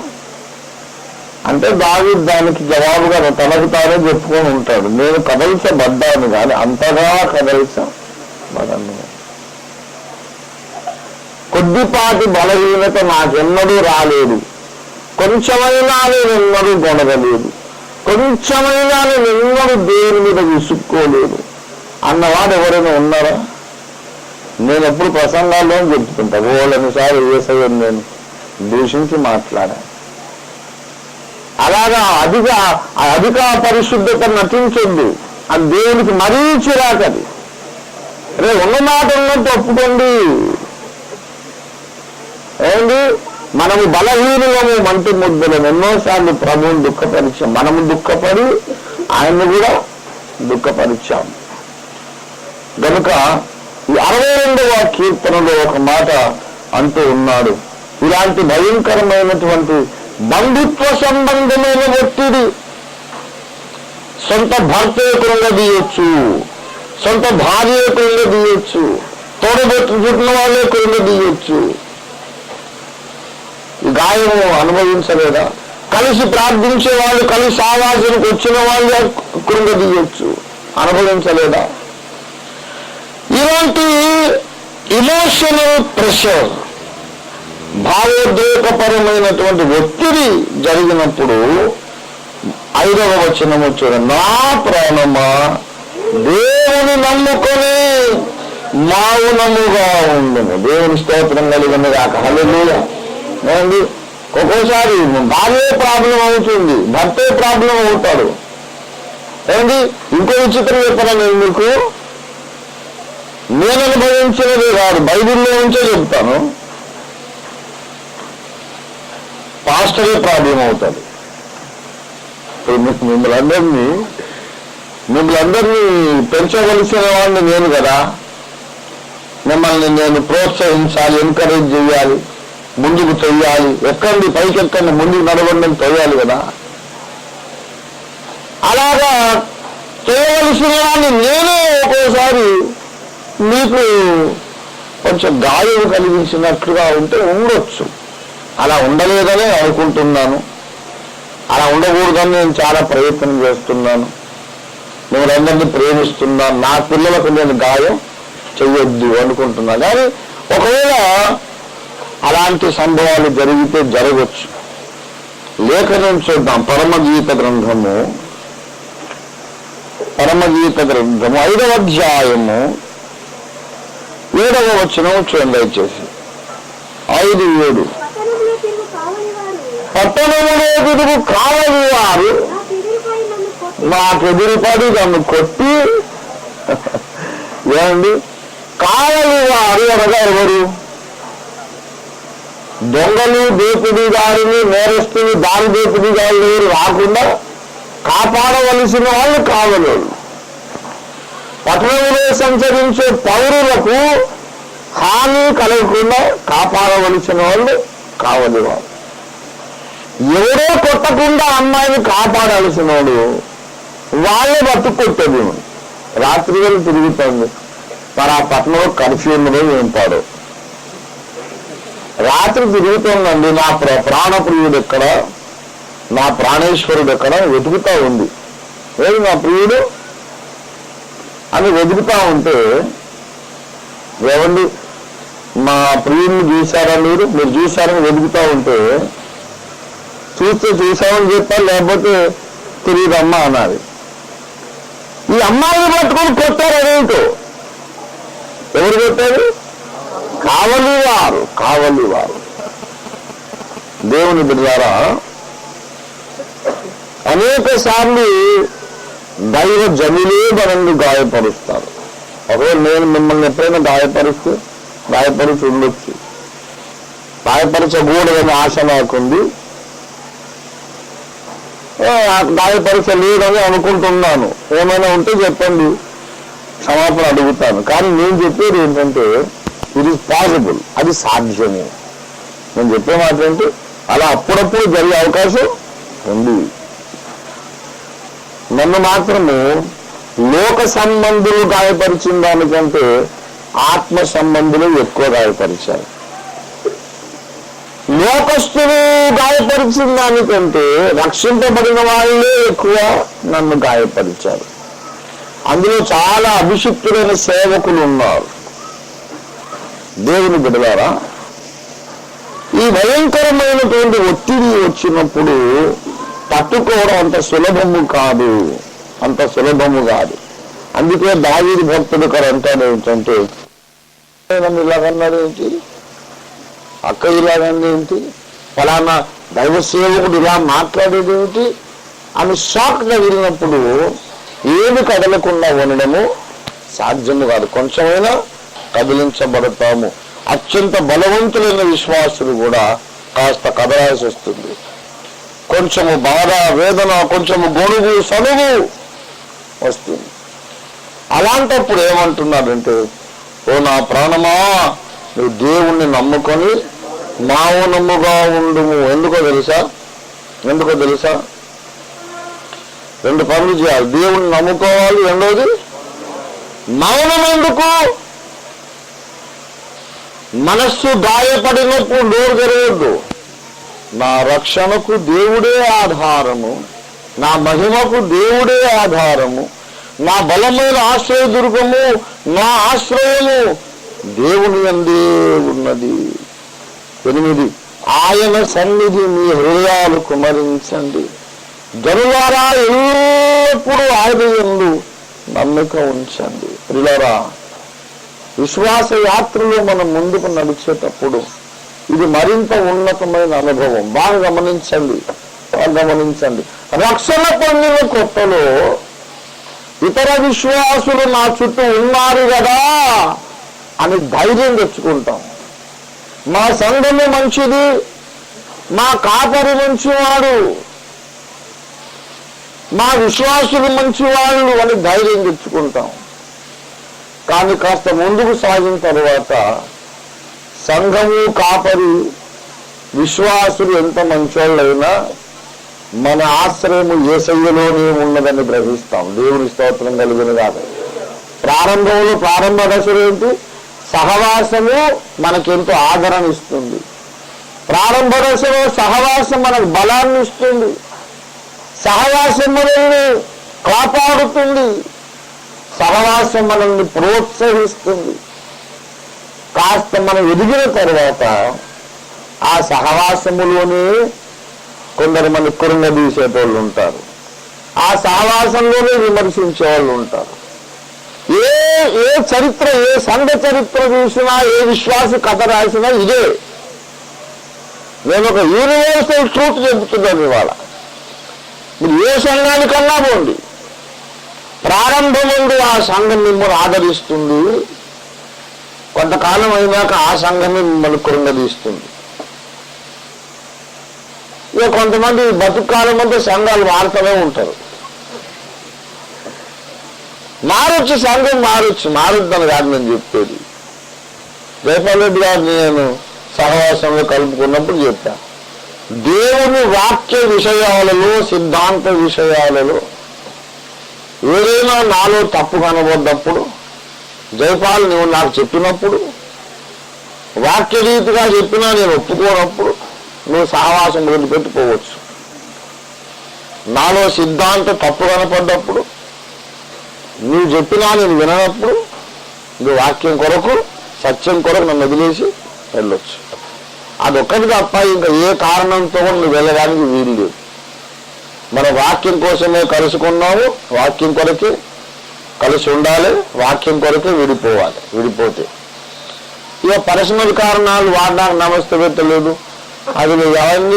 అంటే దావీదు దానికి జవాబుగా తనకు తానే చెప్పుకొని ఉంటాడు, నేను కదలించబడ్డాను కానీ అంతగా కదలించబడను. కొద్దిపాటి బలహీనత నాకెన్నడూ రాలేదు, కొంచెమైనా నేను ఎన్నడూ గొడవలేదు, కొంచెమైనా నేను ఎన్నడూ దేవుని మీద విసుక్కోలేదు అన్నవాడు ఎవరైనా ఉన్నారా? నేను ఎప్పుడు ప్రసంగాల్లో చెప్తుంటా, ఓళ్ళనిసారి యేసయ్యను నేను దూషించి మాట్లాడాను. అలాగా అధిక పరిశుద్ధత నటించొద్దు, అది దేవునికి మరీ చిరాకది. రే ఉన్న మాట ఉన్నట్టు ఒప్పుకోండి. ఏంటి, మనము బలహీనులము, మంటి ముద్దలను ఎన్నోసార్లు ప్రభువుని దుఃఖపరిచాం, మనము దుఃఖపడి ఆయన్ని కూడా దుఃఖపరిచాం. కనుక ఈ 62వ కీర్తనలో ఒక మాట అంటూ ఉన్నాడు, ఇలాంటి భయంకరమైనటువంటి బంధుత్వ సంబంధమైన ఒత్తిడి సొంత భర్తే కృంగదీయొచ్చు, సొంత భార్యే కృంగదీయొచ్చు, తోడబెట్టుకున్న వాళ్ళే కృంగదీయొచ్చు. ఈ గాయము అనుభవించలేదా? కలిసి ప్రార్థించే వాళ్ళు, కలిసి ఆవాసానికి వచ్చిన వాళ్ళే కృంగదీయొచ్చు, అనుభవించలేదా? ఇలాంటి ఇమోషనల్ ప్రెషర్, భావోద్రేకపరమైనటువంటి ఒత్తిడి జరిగినప్పుడు 5వ వచనము చూడండి, నా ప్రాణమా దేవుని నమ్ముకొని మౌనముగా ఉండుము. దేవుని స్తోత్రం కలిగిన కాక హల్లెలూయా. ఏమండి, ఒక్కోసారి భార్యే ప్రాబ్లం అవుతుంది, భర్తే ప్రాబ్లం అవుతాడు. ఏమండి, ఇంకో విచిత్రం చెప్పారా నేను మీకు, నేను అనుభవించినది కాదు, బైబిల్లో నుంచే చెప్తాను. పాస్టరే ప్రాబ్లం అవుతాడు. మిమ్మల్ని అందరినీ పెంచవలసిన వాడిని నేను కదా, మిమ్మల్ని నేను ప్రోత్సహించాలి, ఎంకరేజ్ చేయాలి, ముందుకు తొయ్యాలి, ఎక్కండి పైకి ఎక్కండి, ముందుకు నడవండి తొయ్యాలి కదా. అలాగా చేయవలసిన వాడిని నేనే ఒక్కోసారి మీకు కొంచెం గాయం కలిగించినట్లుగా ఉంటే ఉండొచ్చు. అలా ఉండలేదని అనుకుంటున్నాను, అలా ఉండకూడదని నేను చాలా ప్రయత్నం చేస్తున్నాను, మిమ్మల్ని ప్రేమిస్తున్నాను, నా పిల్లలకు నేను గాయం చెయ్యొద్దు అనుకుంటున్నాను. కానీ ఒకవేళ అలాంటి సంభవాలు జరిగితే జరగవచ్చు. లేఖనం చూద్దాం, పరమగీత గ్రంథము 5వ అధ్యాయము 7వ వచనం చూడండి దయచేసి. 5:7 పట్టణములో తిరుగు కావలి వారు నాకెదురుపడి నన్ను కొట్టి, ఏమండి, కావలి వారు అనగా ఎవరు? దొంగలు, దోపిడీదారుని, నేరస్తుని, దారి దోపిడీదారులు ఎవరు రాకుండా కాపాడవలసిన వాళ్ళు కావలి. పట్టణంలో సంచరించే పౌరులకు హాని కలగకుండా కాపాడవలసిన వాళ్ళు కావలి వారు. ఎవరో కొట్టకుండా అమ్మాయిని కాపాడాల్సిన వాడు వాళ్ళే బతుకొట్టదు. రాత్రి వేళ తిరుగుతుంది, మరి ఆ పట్టణంలో కర్ఫ్యూ ఉన్నదో ఏం పాడు. రాత్రి తిరుగుతుందండి, నా ప్రాణప్రియుడు ఎక్కడ, నా ప్రాణేశ్వరుడు ఎక్కడ వెతుకుతా ఉంది. ఏది నా ప్రియుడు అని వెతుకుతా ఉంటే, ఏమండి మా ప్రియుడిని చూశారా మీరు చూశారని వెతుకుతా ఉంటే, చూస్తే చూసామని చెప్పాలి, లేకపోతే తెలియదమ్మా అన్నది. ఈ అమ్మాయిని పట్టుకొని కొట్టారు. అదేంటో, ఎవరు కొట్టారు? కావలి వారు. దేవుని బిడ్డలారా, అనేక సార్లు దైవ జనులే మనల్ని గాయపరుస్తారు. ఒకవేళ నేను మిమ్మల్ని ఎప్పుడైనా గాయపరుచి ఉండొచ్చు, గాయపరచకూడదని ఆశ నాకుంది, గాయపరచలేదని అనుకుంటున్నాను. ఏమైనా ఉంటే చెప్పండి, క్షమాపణ అడుగుతాను. కానీ నేను చెప్పేది ఏంటంటే, ఇట్ ఈస్ పాసిబుల్, అది సాధ్యము. నేను చెప్పే మాట ఏంటి, అలా అప్పుడప్పుడు జరిగే అవకాశం ఉంది. నన్ను మాత్రము లోక సంబంధులు గాయపరిచిన దానికంటే ఆత్మ సంబంధులు ఎక్కువ గాయపరిచారు. లోకస్తులు గాయపరిచిన దానికంటే రక్షింపబడిన వాళ్ళే ఎక్కువ నన్ను గాయపరిచారు. అందులో చాలా అభిషిక్తులైన సేవకులు ఉన్నారు. దేవుని బిడ్డలారా, ఈ భయంకరమైనటువంటి ఒత్తిడి వచ్చినప్పుడు తట్టుకోవడం అంత సులభము కాదు, అంత సులభము కాదు. అందుకే దావీదు భక్తుడు ఇక్కడ అంటాడు ఏంటంటే, ఇలాగన్నాడు ఏంటి, అక్క ఇలాగంది ఏంటి, ఫలానా దైవ సేవకుడు ఇలా మాట్లాడేది ఏమిటి అని షాక్గా వెళ్ళినప్పుడు ఏమి కదలకుండా ఉండడము సాధ్యము కాదు. కొంచెమైనా కదిలించబడతాము. అత్యంత బలవంతులైన విశ్వాసులు కూడా కాస్త కదలాల్సి వస్తుంది. కొంచెము బాధ, వేదన, కొంచెము గొడుగు, సలుగు వస్తుంది. అలాంటప్పుడు ఏమంటున్నాడంటే, ఓ నా ప్రాణమా, నువ్వు దేవుణ్ణి నమ్ముకొని మౌనముగా ఉండుము. ఎందుకో తెలుసా? రెండు పనులు చేయాలి. దేవుణ్ణి నమ్ముకోవాలి, రెండోది మౌనం. ఎందుకు? మనస్సు గాయపడినప్పుడు నోరు తెరవద్దు. నా రక్షణకు దేవుడే ఆధారము, నా మహిమకు దేవుడే ఆధారము, నా బలమైన ఆశ్రయదుర్గము, నా ఆశ్రయము దేవుని యందే ఉన్నది. 8 ఆయన సన్నిధి మీ హృదయాలు కుమరించండి. జనులారా ఎల్లప్పుడూ ఆయన యందు నమ్మిక ఉంచండి. ప్రియులారా, విశ్వాస యాత్రలో మనం ముందుకు నడిచేటప్పుడు ఇది మరింత ఉన్నతమైన అనుభవం. బాగా గమనించండి. రక్షణ పొందిన కొత్తలో ఇతర విశ్వాసులు నా చుట్టూ ఉన్నారు కదా అని ధైర్యం తెచ్చుకుంటాం. మా సంఘము మంచిది, మా కాపరి మంచివాడు, మా విశ్వాసులు మంచివాళ్ళు అని ధైర్యం తెచ్చుకుంటాం. కానీ కాస్త ముందుకు సాగిన తర్వాత సంఘము, కాపరి, విశ్వాసులు ఎంత మంచోళ్ళైనా మన ఆశ్రయము యేసయ్యలోనే ఉన్నదని గ్రహిస్తాం. దేవుని స్తోత్రం కలిగిన కాదు. ప్రారంభ దశలో ఏంటి? సహవాసము మనకెంతో ఆదరణ ఇస్తుంది. ప్రారంభ దశలో సహవాసం మనకు బలాన్ని ఇస్తుంది. సహవాసం మనల్ని కాపాడుతుంది. సహవాసం మనల్ని ప్రోత్సహిస్తుంది. కాస్త మనం ఎదిగిన తర్వాత ఆ సహవాసములోనే కొందరు మన కృంగదీసేటోళ్ళు ఉంటారు. ఆ సహవాసంలోనే విమర్శించే వాళ్ళు ఉంటారు. ఏ చరిత్ర, ఏ సంఘ చరిత్ర చూసినా, ఏ విశ్వాస కథ రాసినా ఇదే. నేను ఒక యూనివర్సల్ ట్రూత్ చెబుతున్నాను ఇవాళ. మీరు ఏ సంఘానికన్నా పోండి, ప్రారంభం నుండి ఆ సంఘం మిమ్మల్ని ఆదరిస్తుంది. కొంతకాలం అయినాక ఆ సంఘమే మిమ్మల్ని కృంగదీస్తుంది. ఇక కొంతమంది బతుకాలం అంతా సంఘాలు మారుతూనే ఉంటారు. మారొచ్చు, సంఘం మారుద్దని కాదు నేను చెప్పేది. జయపాల్ రెడ్డి గారిని నేను సహవాసంలో కలుపుకున్నప్పుడు చెప్పాను, దేవుని వాక్య విషయాలలో, సిద్ధాంత విషయాలలో ఏదైనా నాలో తప్పు కనబడ్డప్పుడు, జయపాల్ నువ్వు నాకు చెప్పినప్పుడు, వాక్యరీతిగా చెప్పినా నేను ఒప్పుకోనప్పుడు నువ్వు సహవాసం వదిలిపెట్టుకోవచ్చు. నాలో సిద్ధాంత తప్పు కనపడ్డప్పుడు, నువ్వు చెప్పినా నేను విననప్పుడు, నువ్వు వాక్యం కొరకు, సత్యం కొరకు నన్ను వదిలేసి వెళ్ళొచ్చు. అదొక్కటి తప్ప ఇంకా ఏ కారణంతో నువ్వు వెళ్ళడానికి వీలు లేదు. మన వాక్యం కోసమే కలుసుకున్నాము, వాక్యం కొరకే కలిసి ఉండాలి, వాక్యం కొరకే విడిపోవాలి. విడిపోతే ఇక పర్సనల్ కారణాలు వాడడానికి నమస్తే పెట్టలేదు, అది నువ్వు అవన్నీ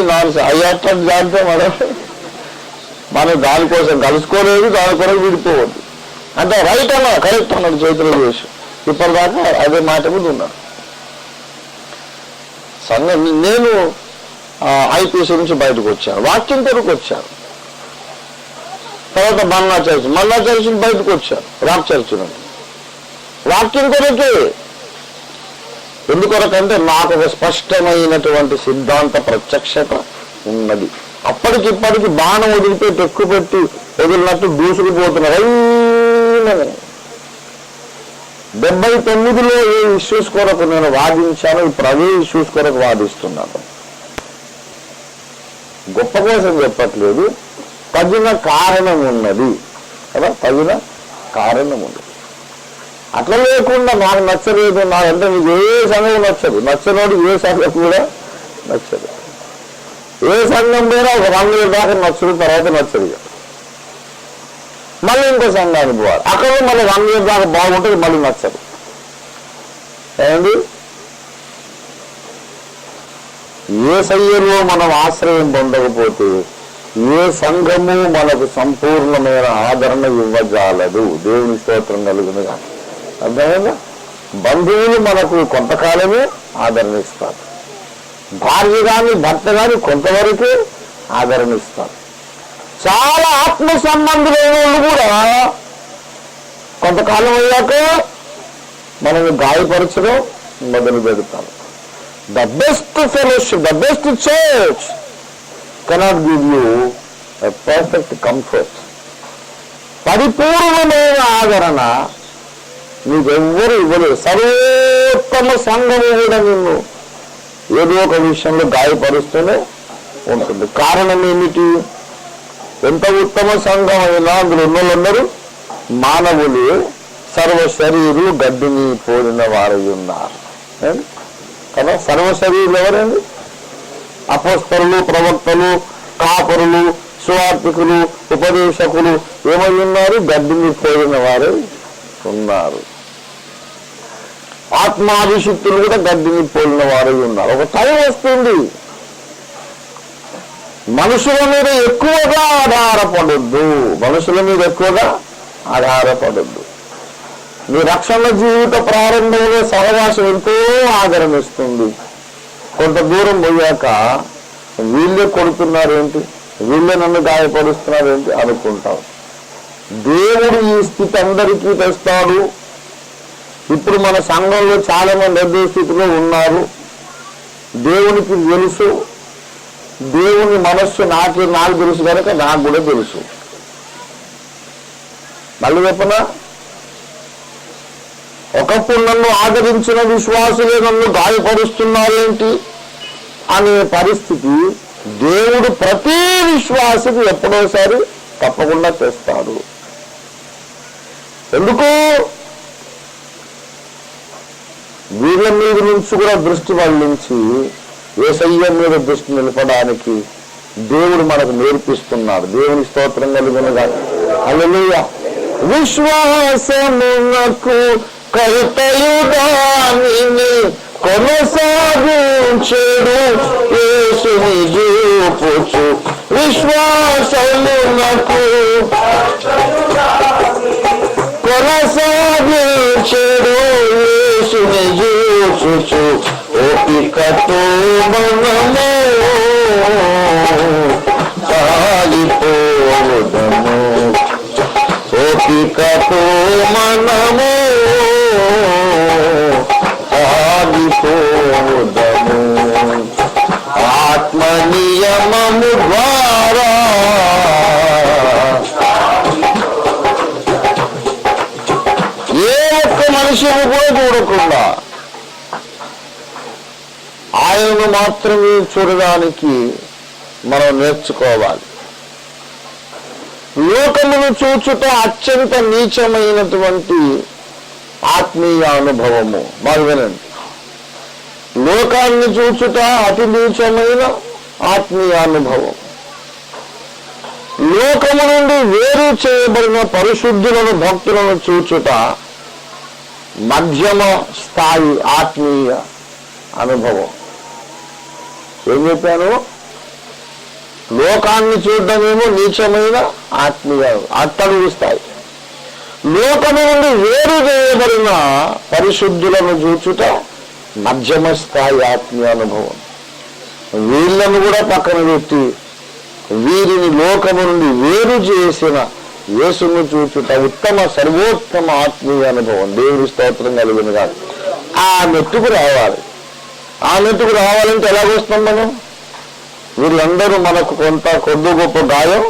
అయ్యాట దాంతో మనం దానికోసం కలుసుకోలేదు, దాని కొరకు విడిపోవద్దు. అంటే రైట్ అన్నా, కరెక్ట్ అన్నాడు చేతులు చేసి. ఇప్పటిదాకా అదే మాట మీద ఉన్నాడు. నేను ఐపీఎస్ నుంచి బయటకు వచ్చాను, వాక్యం కొరకు వచ్చాను. తర్వాత మన్నా చర్చ్ బయటకు వచ్చాను, రాక్ చర్చ్ నుండి వాక్యం కొరకే. ఎందుకొరకంటే నాకు ఒక స్పష్టమైనటువంటి సిద్ధాంత ప్రత్యక్షత ఉన్నది. అప్పటికిప్పటికి బాణం వదిలిపెట్టి ఎక్కువ పెట్టి వదిలినట్టు దూసుకుపోతున్నారు. 79లో ఏ ఇష్యూస్ కొరకు నేను వాదించాను, ఇప్పుడు అదే ఇష్యూస్ కొరకు వాదిస్తున్నాను. గొప్ప కోసం చెప్పట్లేదు, తగిన కారణం ఉన్నది కదా, తగిన కారణం ఉంది. అట్లా లేకుండా నాకు నచ్చలేదు, నాకంటే నీకు ఏ సంఘం నచ్చదు, నచ్చనోడు ఏ సంఘం కూడా నచ్చదు. ఏ సంఘం పోయినా ఒక 1 year దాకా నచ్చదు, తర్వాత నచ్చదు. మళ్ళీ ఇంకో సంఘానికి పోవాలి, అక్కడ మళ్ళీ 1 year దాకా బాగుంటుంది, మళ్ళీ నచ్చదు. ఏమండి, యేసయ్యలో మనం ఆశ్రయం పొందకపోతే ఏ సంఘము మనకు సంపూర్ణమైన ఆదరణ ఇవ్వజాలదు. దేవుని స్తోత్రం కలుగునుగా. అర్థమైందా? బంధువులు మనకు కొంతకాలమే ఆదరణ ఇస్తారు, భార్య కానీ భర్త కానీ కొంతవరకే ఆదరణ ఇస్తారు. చాలా ఆత్మ సంబంధులైన వాళ్ళు కూడా కొంతకాలం అయ్యాక మనల్ని గాయపరచడం మొదలు పెడతారు. The best fellowship, the best church cannot give you a perfect comfort. పరిపూర్ణమైన ఆదరణ నీకెవ్వరు ఇవ్వలేదు. సర్వోత్తమ సంఘము కూడా నిన్ను ఏదో ఒక విషయంలో గాయపరుస్తూనే ఉంటుంది. కారణం ఏమిటి? ఎంత ఉత్తమ సంఘం అయినా అందులో ఉన్నోళ్ళందరూ మానవులు, సర్వ శరీరులు గడ్డిని పోలిన వారై ఉన్నారు కదా. సర్వ శరీరులు ఎవరండి? అపోస్తలులు, ప్రవక్తలు, కాపరులు, సువార్తికులు, ఉపదేశకులు ఏమై ఉన్నారు? గడ్డిని పోలిన వారై ఉన్నారు. ఆత్మాభిషిక్తులు కూడా గడ్డిని పోలిన వారై ఉన్నారు. ఒక టైం వస్తుంది, మనుషుల మీద ఎక్కువగా ఆధారపడొద్దు. మనుషుల మీద ఎక్కువగా ఆధారపడొద్దు. నీ రక్షణ జీవిత ప్రారంభంలో సహవాసం ఎంతో ఆదరణ ఇస్తుంది. కొంత దూరం పోయాక వీళ్ళే కొడుతున్నారేంటి, వీళ్ళే నన్ను గాయపరుస్తున్నారేంటి అనుకుంటావు. దేవుడు ఈ స్థితి అందరికీ తెస్తాడు. ఇప్పుడు మన సంఘంలో చాలా మంది అదే స్థితిలో ఉన్నారు. దేవునికి తెలుసు, దేవుని మనస్సు నాకు తెలుసు కనుక నాకు కూడా తెలుసు. మళ్ళీ చెప్పనా, ఒకప్పుడు నన్ను ఆదరించిన విశ్వాసులే నన్ను గాయపరుస్తున్నారేంటి అనే పరిస్థితి దేవుడు ప్రతి విశ్వాసికి ఎప్పుడోసారి తప్పకుండా చేస్తాడు. ఎందుకు? వీళ్ళ మీద నుంచి కూడా దృష్టి మళ్లించి యేసయ్య మీద దృష్టి నిలపడానికి దేవుడు మనకు నేర్పిస్తున్నాడు. దేవుని స్తోత్రం కలుగునుగా. హల్లెలూయా. విశ్వాసమునకు కర్తయుగానిని కొనసాగించెడు యేసుని చూపుచు. విశ్వాసమునకు కొనసాగించెడు యేసుని చూచుచు. ఓపికతో మనము సాగిపోదము. ఓపికతో మనము సాగిపోదము. ఆత్మ నియమము ద్వారా ఏ ఒక్క మనిషిని కూడా చూడకుండా ఆయనను మాత్రమే చూడడానికి మనం నేర్చుకోవాలి. లోకమును చూచుట అత్యంత నీచమైనటువంటి ఆత్మీయ అనుభవము. బాగా వినండి, లోకాన్ని చూచుట అతి నీచమైన ఆత్మీయ అనుభవం. లోకము నుండి వేరు చేయబడిన పరిశుద్ధులను, భక్తులను చూచుట మధ్యమ స్థాయి ఆత్మీయ అనుభవం. ఏం చెప్పాను? లోకాన్ని చూడటమేమో నీచమైన ఆత్మీయ అట్టడుగు స్థాయి. లోకము నుండి వేరు చేయబడిన పరిశుద్ధులను చూచుట మధ్యమ స్థాయి ఆత్మీయ అనుభవం. వీళ్ళను కూడా పక్కన పెట్టి వీరిని లోకము నుండి వేరు చేసిన యేసును చూచుట ఉత్తమ సర్వోత్తమ ఆత్మీయ అనుభవం. దేవుని స్తోత్రం కలిగిన కాదు. ఆ మెట్టుకు రావాలి. ఆ మెట్టుకు రావాలంటే ఎలాగొస్తాం మనం? వీళ్ళందరూ మనకు కొంత కొద్ది గొప్ప గాయం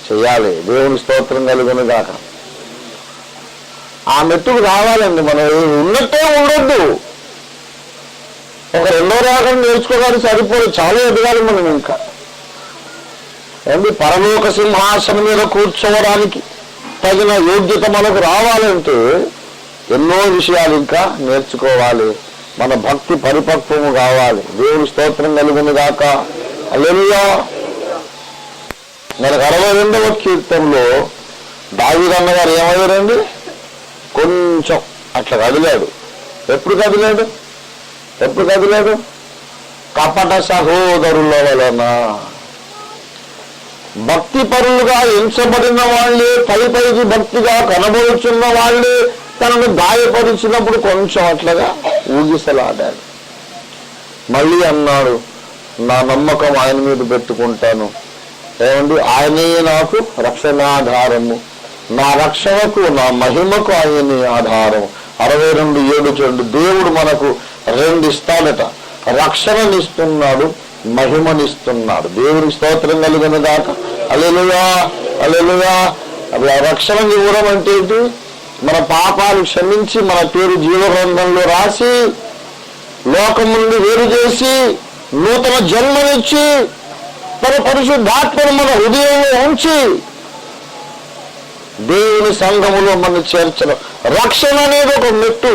చేయాలి. దేవుని స్తోత్రం కలిగిన కాక ఆ మెట్టుకు రావాలండి. మనం ఉన్నట్టే ఉండొద్దు. ఒక రెండో రాగం నేర్చుకోవడానికి సరిపోదు, చాలా ఎదగాలి మనం. ఇంకా ఏంటి, పరలోక సింహాసనం మీద కూర్చోవడానికి తగిన యోగ్యత మనకు రావాలంటే ఎన్నో విషయాలు ఇంకా నేర్చుకోవాలి. మన భక్తి పరిపక్వము కావాలి. దేవుని స్తోత్రం కలిగిన గాక. హల్లెలూయా. మనకు 62వ కీర్తనలో దావీదు అన్నగారు ఏమయ్యారండి? కొంచెం అట్లా కదిలాడు. ఎప్పుడు కదిలాడు? కపట సహోదరుల వలన. భక్తి పరులుగా ఎంచబడిన వాళ్ళే పైకి భక్తిగా కనబడుచున్న వాళ్ళే తనను గాయపరిచినప్పుడు కొంచెం అట్లుగా ఊగిసలాడాడు. మళ్ళీ అన్నాడు, నా నమ్మకం ఆయన మీద పెట్టుకుంటాను. ఏమండి, ఆయనే నాకు రక్షణాధారము, నా రక్షణకు నా మహిమకు ఆయనే ఆధారం. 62:7 చూడండి. దేవుడు మనకు 2 ఇస్తాడట. రక్షణనిస్తున్నాడు, మహిమనిస్తున్నాడు. దేవుని స్తోత్రం కలిగిన గాక. హల్లెలూయా, హల్లెలూయా. అవి రక్షణ ఇవ్వడం అంటే ఏంటి? మన పాపాలు క్షమించి మన పేరు జీవగ్రంథంలో రాసి లోకం నుండి వేరు చేసి నూతన జన్మనిచ్చి తన పరిశుద్ధాత్మను మన హృదయంలో ఉంచి దేవుని సంఘములో మనం చేర్చడం. రక్షణ అనేది ఒక మెట్టు.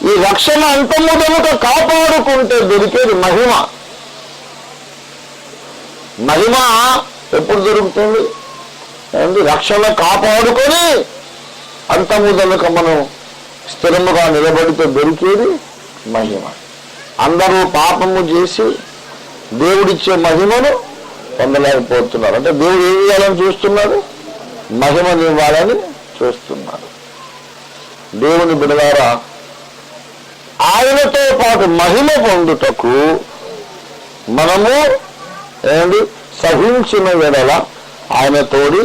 ఈ రక్షణ అంతము కనుక కాపాడుకుంటే దొరికేది మహిమ. మహిమ ఎప్పుడు దొరుకుతుంది? రక్షణ కాపాడుకొని అంతము కనుక మనం స్థిరముగా నిలబడితే దొరికేది మహిమ. అందరూ పాపము చేసి దేవుడిచ్చే మహిమను పొందలేకపోతున్నారు. అంటే దేవుడు ఏం చేయాలని చూస్తున్నాడు? మహిమని ఇవ్వాలని చూస్తున్నాడు. దేవుని బిడ్డలారా, ఆయనతో పాటు మహిమ పొందుటకు మనము సహించిన ఎడల ఆయన తోడి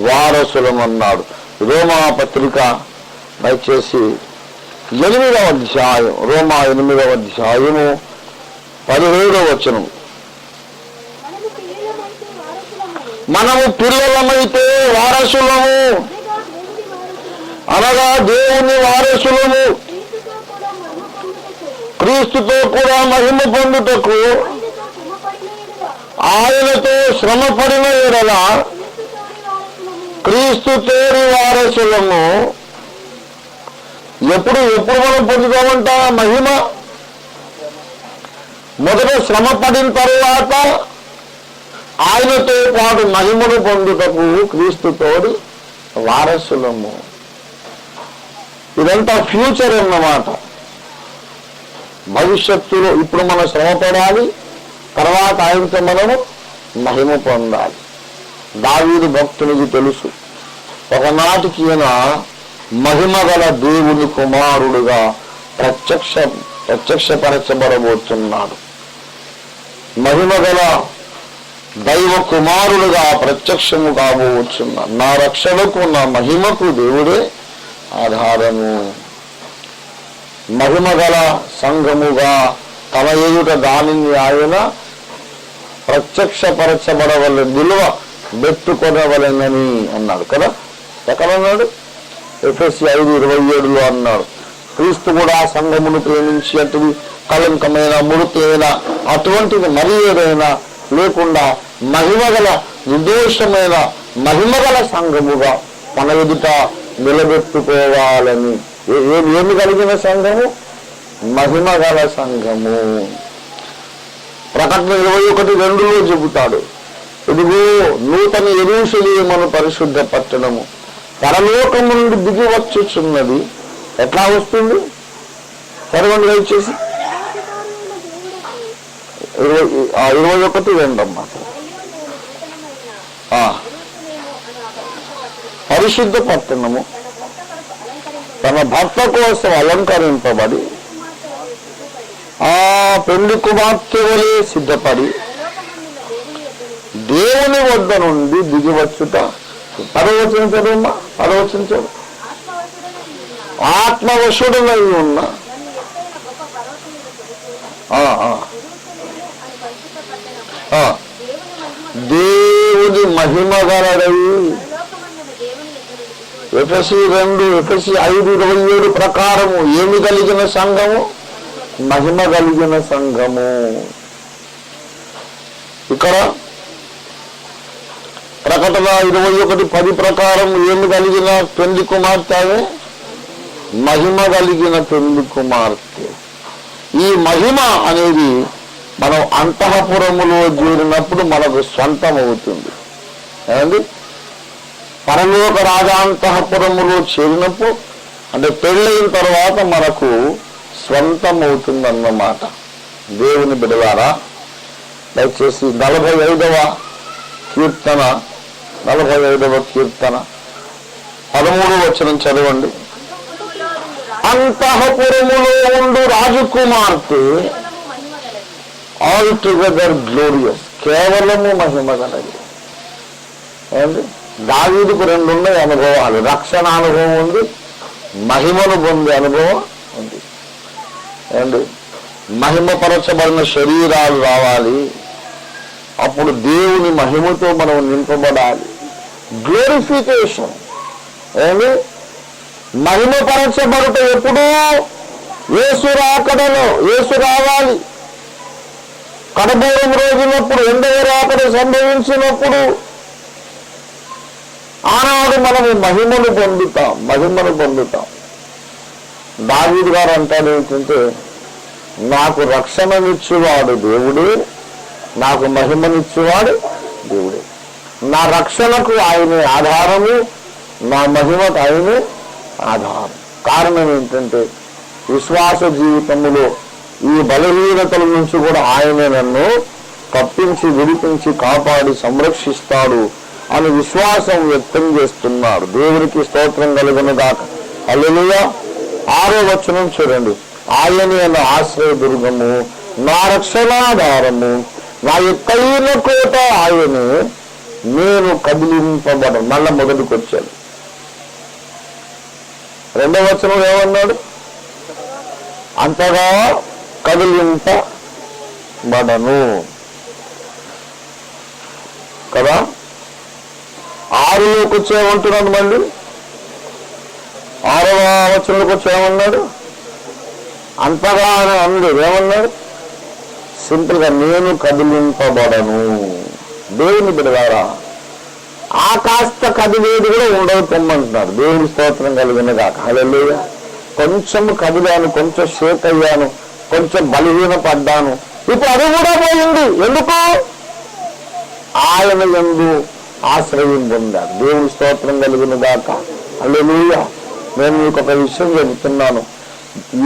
వారసులమన్నాడు. రోమా పత్రిక దయచేసి 8వ అధ్యాయం, రోమా 8వ అధ్యాయము 17వ వచనం. మనము పిల్లలమైతే వారసులము, అనగా దేవుని వారసులము, క్రీస్తుతో కూడా మహిమ పొందుటకు ఆయనతో శ్రమ పడిన ఎడల క్రీస్తు తోడి వారసులము. ఎప్పుడు మనం పొందుతామంట మహిమ? మొదట శ్రమ పడిన తర్వాత ఆయనతో పాటు మహిమను పొందుటకు క్రీస్తు తోడి వారసులము. ఇదంతా ఫ్యూచర్ అన్నమాట. భవిష్యత్తులో ఇప్పుడు మనం శ్రమ పడాలి, తర్వాత ఆయనతో మనము మహిమ పొందాలి. దావీదు భక్తునికి తెలుసు, ఒకనాటికి ఈయన మహిమ గల దేవుని కుమారుడుగా ప్రత్యక్షపరచబడబోతున్నాడు. మహిమ గల దైవ కుమారుడుగా ప్రత్యక్షము కాబోతున్నాడు. నా రక్షణకు నా మహిమకు దేవుడే ఆధారము. మహిమ గల సంఘముగా తన ఎదుట దానిని ఆయన ప్రత్యక్షపరచబడవలె, నిలువ బెట్టుకొనవలెనని అన్నాడు కదా. ఎక్కడన్నాడు? ఎఫెసీ 5:27 అన్నాడు. క్రీస్తు కూడా ఆ సంఘమును ప్రేమించి అటువి కళంకమైన ముడతైన అటువంటిది మరి ఏదైనా లేకుండా మహిమగల నిర్దోషమైన మహిమగల సంఘముగా మన ఎదుట నిలబెట్టుకోవాలని. ఏమి కలిగిన సంఘము? మహిమగల సంఘము. ప్రకటన 21:2 చెబుతాడు, ఇదిగో నూతన యెరూషలేమును పరిశుద్ధ పట్టణము పరలోకము నుండి దిగి వచ్చుచున్నది. ఎట్లా వస్తుంది? చదవండి దయచేసి. 21:2 అన్నమాట. పరిశుద్ధ పట్టణము తన భర్త కోసం అలంకరింపబడి ఆ పెళ్లి కుమార్తె వలె సిద్ధపడి దేవుని వద్ద నుండి దిగివచ్చుట. పరవచించడు, ఆత్మవశుడనై ఉన్న దేవుని మహిమగలడై. ఎఫెసీ 5:27 ప్రకారము ఏమి కలిగిన సంఘము? మహిమ కలిగిన సంఘము. ఇక్కడ ప్రకటన 21:10 ప్రకారం ఏమి కలిగిన పెళ్లి కుమార్తె? మహిమ కలిగిన పెళ్లి కుమార్తె. ఈ మహిమ అనేది మనం అంతఃపురములో చేరినప్పుడు మనకు స్వంతం అవుతుంది. ఏమండి? పరలోక రాజాంతఃపురములో చేరినప్పుడు అంటే పెళ్ళైన తర్వాత మనకు స్వంతం అవుతుందన్నమాట. దేవుని బిడలారా, దయచేసి 45వ కీర్తన 13వ వచనం చదవండి. అంతఃపురములో ఉండు రాజకుమార్తె ఆల్ టుగెదర్ గ్లోరియస్, కేవలము మహిమ గలది. ఏంటి? దావీదుకు 2 ఉన్నాయి అనుభవాలు. రక్షణ అనుభవం ఉంది, మహిమను పొందే అనుభవం ఉంది. ఏంటి? మహిమపరచబడిన శరీరాలు రావాలి, అప్పుడు దేవుని మహిమతో మనం నింపబడాలి. గ్లోరిఫికేషన్. ఏంటి? మహిమపరచబడుట ఎప్పుడూ యేసు రాకడలో, యేసు రావాలి. కడబోరం రోజునప్పుడు, 2వ రాకడ సంభవించినప్పుడు ఆనాడు మనము మహిమను పొందుతాం. దావీదు గారు అంటాడు ఏంటంటే, నాకు రక్షణనిచ్చేవాడు దేవుడే, నాకు మహిమనిచ్చేవాడు దేవుడే. నా రక్షణకు ఆయనే ఆధారము, నా మహిమకు ఆయనే ఆధారం. కారణం ఏంటంటే విశ్వాస జీవితంలో ఈ బలహీనతల నుంచి కూడా ఆయనే నన్ను తప్పించి, విడిపించి, కాపాడి సంరక్షిస్తాడు అని విశ్వాసం వ్యక్తం చేస్తున్నాడు. దేవునికి స్తోత్రం కలుగును గాక. హల్లెలూయా. 6వ వచనం చూడండి. ఆయనే నా ఆశ్రయదుర్గము, నా రక్షణాధారము, నా ఎత్తైన కోట ఆయనే, నేను కదిలింపబడను. మళ్ళా మొదటికి వచ్చాను. 2వ వచనం ఏమన్నాడు? అంతగా కదిలింపబడను కదా. 6లోకి వచ్చేమంటున్నాడు. మళ్ళీ 6వ వచనంలోకి వచ్చేమన్నాడు? అంతగా అని అనలేదు. ఏమన్నాడు? సింపుల్ గా నేను కదిలింపబడను. దేవుని బిడ్డలారా, ఆ కాస్త కదిలేది కూడా ఉండవు పొమ్మంటున్నారు. దేవుని స్తోత్రం కలిగిన గాక. హల్లెలూయా. కొంచెం కదిలాను, కొంచెం షేక్ అయ్యాను, కొంచెం బలహీన పడ్డాను, ఇప్పుడు అది కూడా పోయింది. ఎందుకు? ఆయన యందు ఆశ్రయం పొందారు. దేవుని స్తోత్రం కలిగిన గాక. హల్లెలూయా. నేను మీకు ఒక విషయం చెబుతున్నాను.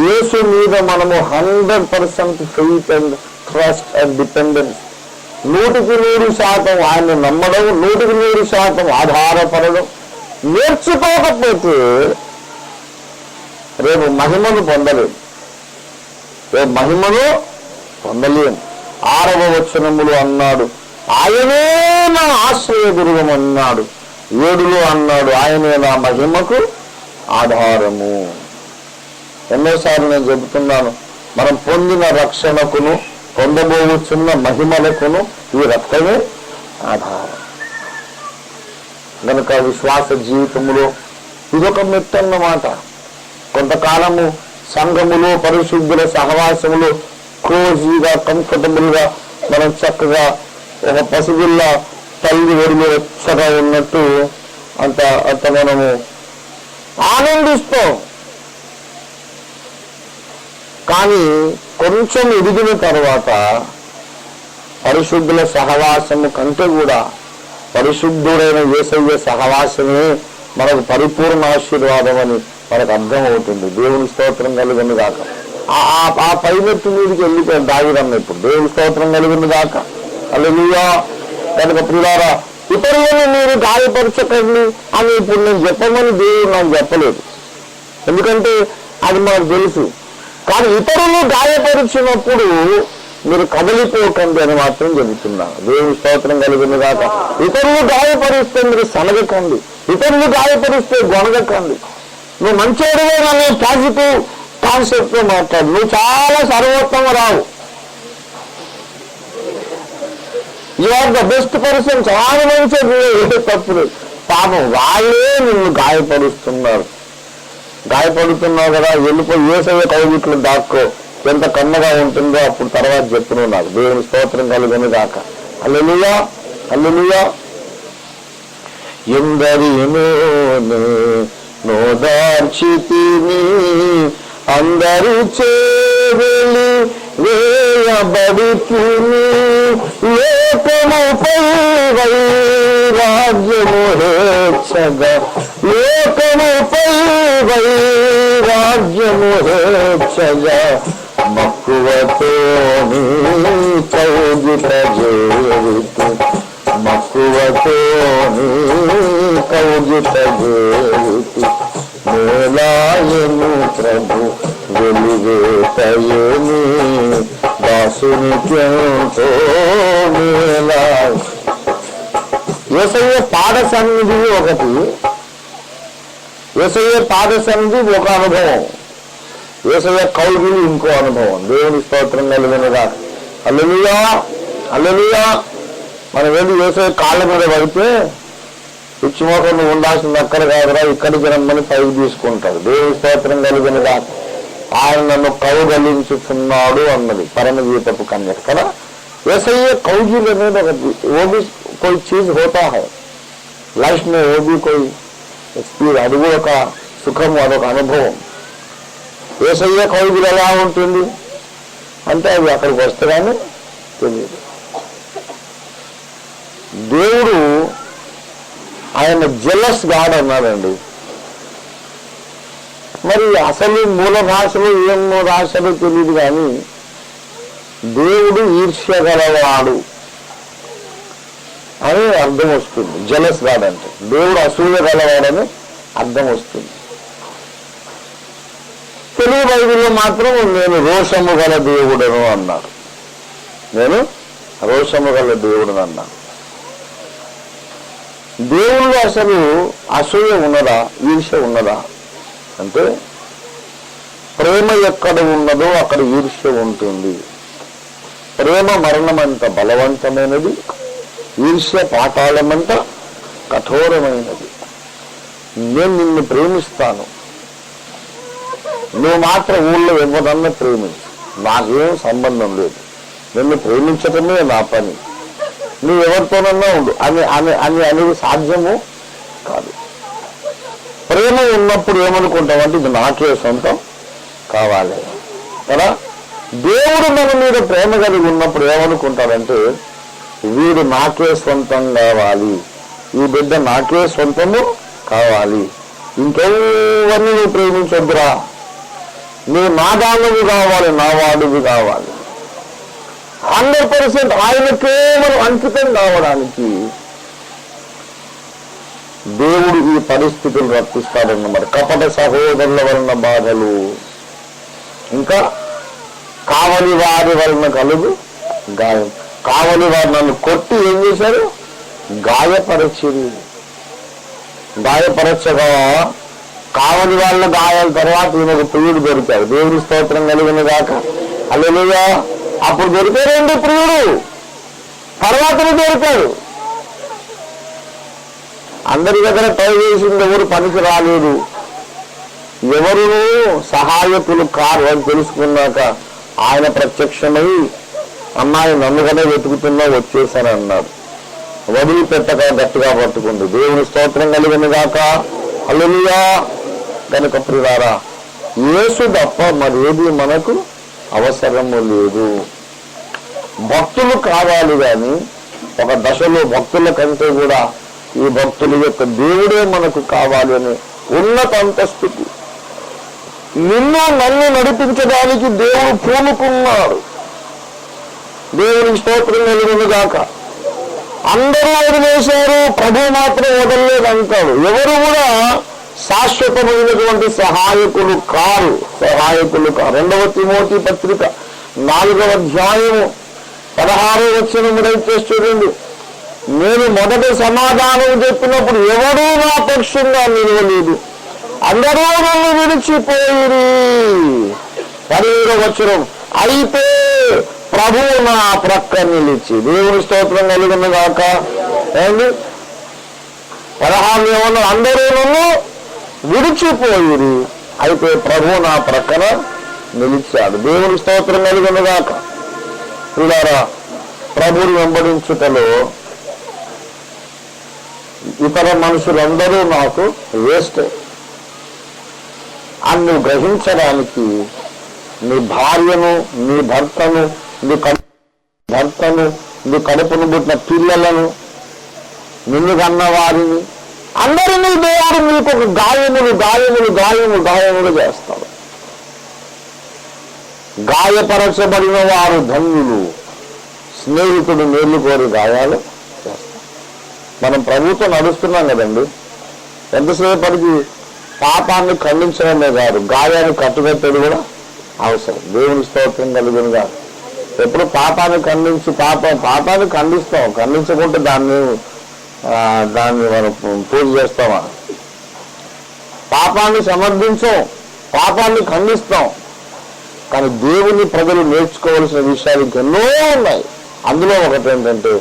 యేసు మీద మనము 100% faith and trust and dependence, 100% ఆయన నమ్మడం, 100% ఆధారపడడం నేర్చుకోకపోతే రేపు మహిమను పొందలేము. 6వ వచనములు అన్నాడు, ఆయనే నా ఆశ్రయదుర్గం అన్నాడు. 7లో అన్నాడు, ఆయనే నా మహిమకు ఆధారము. ఎన్నోసార్లు నేను చెబుతున్నాను, మనం పొందిన రక్షణకును పొందబోచున్న మహిమలకును ఈ రక్తమే ఆధారం. కనుక విశ్వాస జీవితంలో ఇదొక మెట్టన్నమాట. కొంతకాలము సంఘములో పరిశుద్ధుల సహవాసములో క్లోజీగా, కంఫర్టబుల్ గా మనం చక్కగా ఒక పసిపిల్ల తల్లి ఒడిలో ఎచ్చగా ఉన్నట్టు అంత మనము ఆనందిస్తాం. కానీ కొంచెం ఎదిగిన తర్వాత పరిశుద్ధుల సహవాసము కంటే కూడా పరిశుద్ధుడైన యేసయ్య సహవాసమే మనకు పరిపూర్ణ ఆశీర్వాదం అని మనకు అర్థమవుతుంది. దేవుని స్తోత్రం కలుగును గాక. ఆ పైనట్టు మీదకి వెళ్ళిపోయాడు దావీదన్న. ఇప్పుడు దేవుని స్తోత్రం కలుగును గాక. హల్లెలూయా. కనుక ప్రియులారా, ఇతరులను మీరు గాయపరచకండి అని ఇప్పుడు నేను చెప్పమని దేవుడు నాకు చెప్పలేదు, ఎందుకంటే అది మనకు తెలుసు. కానీ ఇతరులు గాయపరిచినప్పుడు మీరు కదిలిపోకండి అని మాత్రం చెబుతున్నాను. దేవుని స్తోత్రం కలిగిన దాకా. ఇతరులు గాయపరిస్తే మీరు సనగకండి, ఇతరులు గాయపరిస్తే గొనగకండి. నువ్వు మంచివాడివే అనే పాజిటివ్ కాన్సెప్ట్ తో మాట్లాడు. నువ్వు చాలా సర్వోత్తమ రావు, you are the best person, చాలా మంచిది, తప్పులు. పాపం వాళ్ళే నిన్ను గాయపడుతున్నావు కదా, వెళ్ళిపోయి యేసయ్య కౌగిట్లో దాక్కో, ఎంత కన్నగా ఉంటుందో అప్పుడు తర్వాత చెప్పును నాకు. దేవుని స్తోత్రం కలుగును గాక. హల్లెలూయా, హల్లెలూయా. ఎందరినో నోదార్చితిని, అందరి చేవెలి బడికి లోకముపై వైరాగ్యము హేచ్ఛగా లోకముపై వైరాగ్యము హేచ్ఛగా మక్కువతో నీ కౌగిట చేరితి మక్కువతో నీ కౌగిట చేరితి మేలాయను ప్రభు వెలివేతయేమి దాసునికెంతో మేలాయ. యేసయ్య పాద సన్నిధి ఒకటి, యేసయ్య పాద సన్నిధి ఒక అనుభవం, యేసయ్య కౌగిలి ఇంకో అనుభవం. దేవుని స్తోత్రం కలిగినగా. హల్లెలూయా హల్లెలూయా. మనం వెళ్ళి యేసయ్య కాళ్ళ మీద పడితే పిచ్చిమోకం నువ్వు ఉండాల్సింది అక్కడ కాదురా ఇక్కడికి రమ్మని పైకి తీసుకుంటాడు. దేవుని స్తోత్రం కలిగినగా. ఆయన నన్ను కౌగలించుతున్నాడు అన్నది పరమగీతపు కన్యక కదా. యేసయ్య కౌగిలి అనేది ఒకటి. वो भी कोई चीज होता है लाइफ में, वो भी कोई స్పీడ్, అది కూడా ఒక సుఖము, అదొక అనుభవం. యేసయ్య కౌగిలి ఎలా ఉంటుంది అంటే అది అక్కడికి వస్తే కానీ తెలియదు. దేవుడు ఆయన జెలస్ గాడ్ అన్నాడండి. మరి అసలు మూల భాషలో ఏం రాశాడో తెలియదు కానీ దేవుడు ఈర్ష్య గలవాడు అని అర్థం వస్తుంది. జెలస్ గాడ్ అంటే దేవుడు అసూయ గలవాడని అర్థం వస్తుంది. తెలుగు బైబిల్లో మాత్రం నేను రోషము గల దేవుడను అన్నాడు. నేను రోషము గల దేవుడను అన్నాను. దేవుళ్ళు అసలు అసూయ ఉన్నదా, ఈర్ష్య ఉన్నదా అంటే ప్రేమ ఎక్కడ ఉన్నదో అక్కడ ఈర్ష్య ఉంటుంది. ప్రేమ మరణమంత బలవంతమైనది, ఈర్ష్య పాతాళమంత కఠోరమైనది. నేను నిన్ను ప్రేమిస్తాను, నువ్వు మాత్రం ఊళ్ళో ఎవరన్నా ప్రేమించు, నాకేం సంబంధం లేదు, నిన్ను ప్రేమించటమే నా పని, నువ్వు ఎవరితోనన్నా ఉండు అనేది సాధ్యము కాదు. ప్రేమ ఉన్నప్పుడు ఏమనుకుంటాం అంటే ఇది నాకే సొంతం కావాలి కదా. దేవుడు మన మీద ప్రేమ కలిగి ఉన్నప్పుడు ఏమనుకుంటాడంటే వీడు నాకే సొంతం కావాలి, ఈ బిడ్డ నాకే సొంతము కావాలి, ఇంకెవరిని నువ్వు ప్రేమించొద్దురా, నీ నా దానవి కావాలి, నా వాడివి కావాలి. 100% ఆయన కేవలం అంకితం కావడానికి దేవుడు ఈ పరిస్థితులు రప్పిస్తాడన్నమాట. కపట సహోదరుల వలన బాధలు, ఇంకా కావలి వారి వలన కలుగు గాయం. కావలి వారు నన్ను కొట్టి ఏం చేశారు, గాయపరచగా కావలి వాళ్ళ గాయాల తర్వాత ఈయనకు ప్రియుడు దొరికాడు. దేవుడి స్తోత్రం కలిగిన దాకా హల్లెలూయా. అప్పుడు దొరికాడండి ప్రియుడు, తర్వాత దొరికాడు. అందరి దగ్గర ట్రై చేసింది ఎవరు పనికి రాలేదు, ఎవరు సహాయకులు కారు అని తెలుసుకున్నాక ఆయన ప్రత్యక్షమై అమ్మాయి నన్ను కనే వెతుకుతున్నా వచ్చేసాను అన్నాడు. వదిలిపెట్టక గట్టిగా పట్టుకుంది. దేవుని స్తోత్రం కలిగిన దాక హల్లెలూయా. కనుక ప్రియులారా, యేసు తప్ప మరేది మనకు అవసరము లేదు. భక్తులు కావాలి కానీ ఒక దశలో భక్తుల కంటే కూడా ఈ భక్తుల యొక్క దేవుడే మనకు కావాలి అని ఉన్నత అంతస్తుకు నిన్ను నన్ను నడిపించడానికి దేవుడు పూనుకున్నాడు. దేవునికి స్తోత్రం కలిగినగాక. అందరూ వదిలేశారు, ప్రభు మాత్రం వదలలేదంటాడు. ఎవరు కూడా శాశ్వతమైనటువంటి సహాయకులు కారు. 2వ తిమోతి పత్రిక 4వ అధ్యాయము 16వ వచనం దయచేసి చూడండి. నేను మొదట సమాధానం చెప్పినప్పుడు ఎవరూ నా పక్షంగా నిలవలేదు, అందరూ నన్ను విడిచిపోయిరి. 17వ వచనం అయితే ప్రభువు నా ప్రక్క నిలిచి. దేవుని స్తోత్రం కలిగిన గాక. ఏంది 16 ఏమన్నా, అందరూ నన్ను విడిచిపోయిరి, అయితే ప్రభు నా ప్రక్కన నిలిచాడు. దేవుని స్తోత్రం కలిగిన గాక. పిల్లారా, ప్రభువుని వెంబడించుటలో ఇతర మనుషులందరూ నాకు వేస్ట్ అని గ్రహించడానికి నీ భార్యను, నీ భర్తను, నీ భర్తను, నీ కడుపును పుట్టిన పిల్లలను, నిన్ను కన్న వారిని అందరినీ దేవుడు మీకు ఒక గాయములు చేస్తాడు. గాయపరచబడిన వారు ధన్యులు, స్నేహితుడు మేలు కోరి గాయాలు చేస్తారు. మనం ప్రభుత్వం నడుస్తున్నాం కదండి, ఎంతసేపటికి పాపాన్ని ఖండించడమే కాదు, గాయాన్ని కట్టుకట్టేది కూడా అవసరం. దేవుని స్తోత్రం కలుగును కాదు. ఎప్పుడు పాపాన్ని ఖండించి పాపాన్ని ఖండించకుంటే దాన్ని మనం పూజ చేస్తామా? పాపాన్ని సమర్థించం, పాపాన్ని ఖండిస్తాం. కానీ దేవుని ప్రజలు నేర్చుకోవాల్సిన విషయాలు ఎన్నో ఉన్నాయి. అందులో ఒకటి ఏంటంటే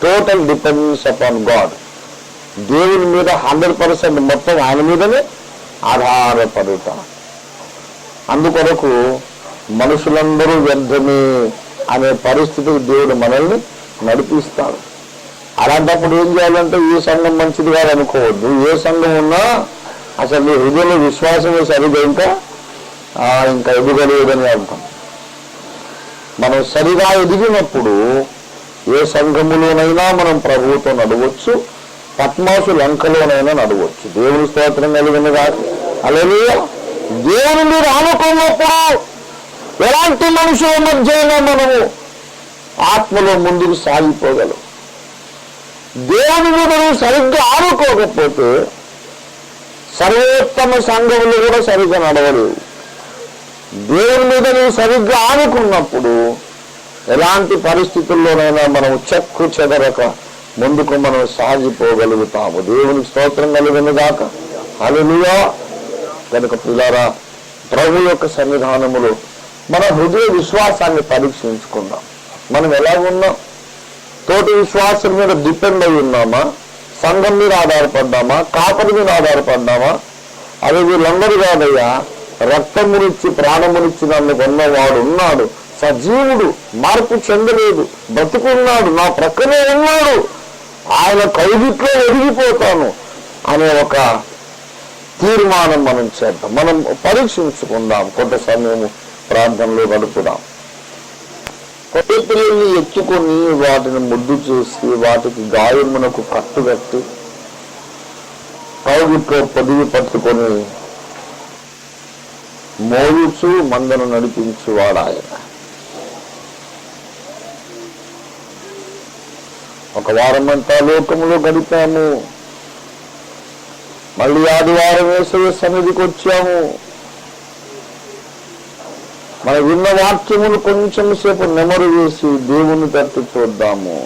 టోటల్ డిపెండెన్స్ అపాన్ గాడ్. దేవుని మీద 100% మొత్తం ఆయన మీదనే ఆధారపడుతా. అందుకొరకు మనుషులందరూ వ్యర్థమే అనే పరిస్థితికి దేవుడు మనల్ని నడిపిస్తాడు. అలాంటప్పుడు ఏం చేయాలంటే ఏ సంఘం మంచిది కాదు అనుకోవద్దు. ఏ సంఘం ఉన్నా అసలు నీ హృదయంలో విశ్వాసమే సరిగా ఇంకా ఎదగలేదని అర్థం. మనం సరిగా ఎదిగినప్పుడు ఏ సంఘములోనైనా మనం ప్రభువుతో నడవచ్చు, పద్మాసు లంకలోనైనా నడవచ్చు. దేవుని స్తోత్రం కలిగిన కాదు. హల్లెలూయా. దేవుని మీద ఆనుకున్నప్పుడు ఎలాంటి మనుషుల మధ్య మనము ఆత్మలో ముందుకు సాగిపోగలం. దేవుని మీద నువ్వు సరిగ్గా ఆనుకోకపోతే సర్వోత్తమ సంఘములు కూడా సరిగ్గా నడవలేవు. దేవుని మీద నువ్వు సరిగ్గా ఆనుకున్నప్పుడు ఎలాంటి పరిస్థితుల్లోనైనా మనం చెక్కు చెదరక ముందుకు మనం సాగిపోగలుగుతాము. దేవునికి స్తోత్రం కలిగిన గాక. హల్లెలూయా. కనుక పిల్లారా, ప్రభు యొక్క సన్నిధానములో మన హృదయ విశ్వాసాన్ని పరీక్షించుకుందాం. మనం ఎలాగున్నాం? తోటి విశ్వాసం మీద డిపెండ్ అయి ఉన్నామా? సంఘం మీద ఆధారపడ్డామా? కాపరి మీద ఆధారపడ్డామా? అది వీళ్ళందరూ కాదయ్యా, రక్తమునిచ్చి ప్రాణమునిచ్చి నన్ను కొన్నవాడు ఉన్నాడు, సజీవుడు, మార్పు చెందలేదు, బ్రతుకున్నాడు, నా ప్రక్కనే ఉన్నాడు, ఆయన కైగిట్లో ఎదిగిపోతాను అనే ఒక తీర్మానం మనం చేద్దాం. మనం పరీక్షించుకుందాం. కొంత సమయం ప్రార్థనలో గడుపుదాం. కొత్త పిల్లల్ని ఎత్తుకొని వాటిని ముద్దు చేసి వాటికి గాయమునకు కట్టుకట్టి కౌగిట్లో పొదిగి పట్టుకొని మోయుచు మందను నడిపించువాడు ఆయన. ఒక వారమంతా లోకములో గడిపాము. మళ్ళీ ఆదివారం యేసయ్య సన్నిధికి వచ్చాము. మన విన్న వాక్యములు కొంచెం సేపు నెమరు వేసి దేవుని తట్టు చూద్దాము.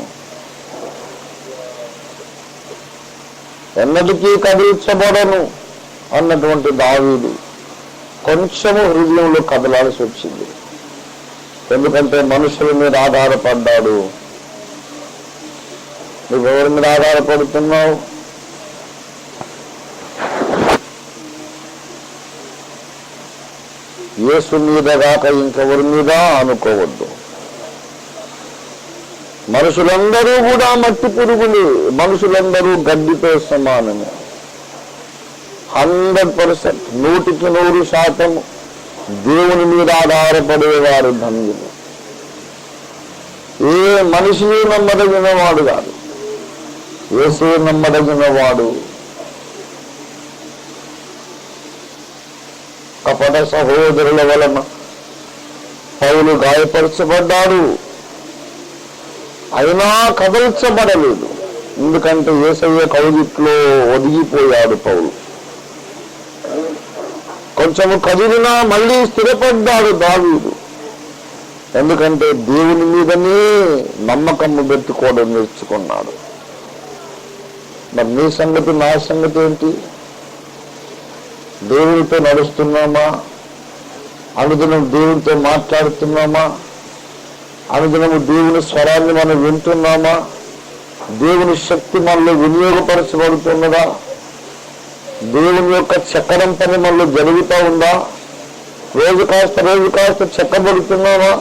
ఎన్నటికీ కదిలించబడను అన్నటువంటి దావీదు కొంచెము హృదయంలో కదలాల్సి వచ్చింది. ఎందుకంటే మనుషుల మీద ఆధారపడ్డాడు. నువ్వు ఎవరి మీద ఆధారపడుతున్నావు? యేసు మీద కాక ఇంకెవరి మీద అనుకోవద్దు. మనుషులందరూ కూడా మట్టి పురుగులు, మనుషులందరూ గడ్డితో సమానమే. 100%, 100% దేవుని మీద ఆధారపడేవారు ధన్యులు. ఏ మనిషిని నమ్మదగిన వాడు కాదు, యేసు నమ్మదగిన వాడు. కపట సహోదరుల వలన పౌలు గాయపరచబడ్డాడు, అయినా కదల్చబడలేదు. ఎందుకంటే యేసయ్య కౌగిట్లో ఒదిగిపోయాడు పౌలు. కొంచెము కదిలినా మళ్ళీ స్థిరపడ్డాడు దావీదు. ఎందుకంటే దేవుని మీదనే నమ్మకము పెట్టుకోవడం నేర్చుకున్నాడు. మరి నీ సంగతి నా సంగతి ఏంటి? దేవునితో నడుస్తున్నామా? అనుదినం దేవునితో మాట్లాడుతున్నామా? అనుదినము దేవుని స్వరాన్ని మనం వింటున్నామా? దేవుని శక్తి మనలో వినియోగపరచబడుతున్నదా? దేవుని యొక్క చక్రం పని మనలో జరుగుతూ ఉందా? రోజు కాస్త చెక్కబడుతున్నామా?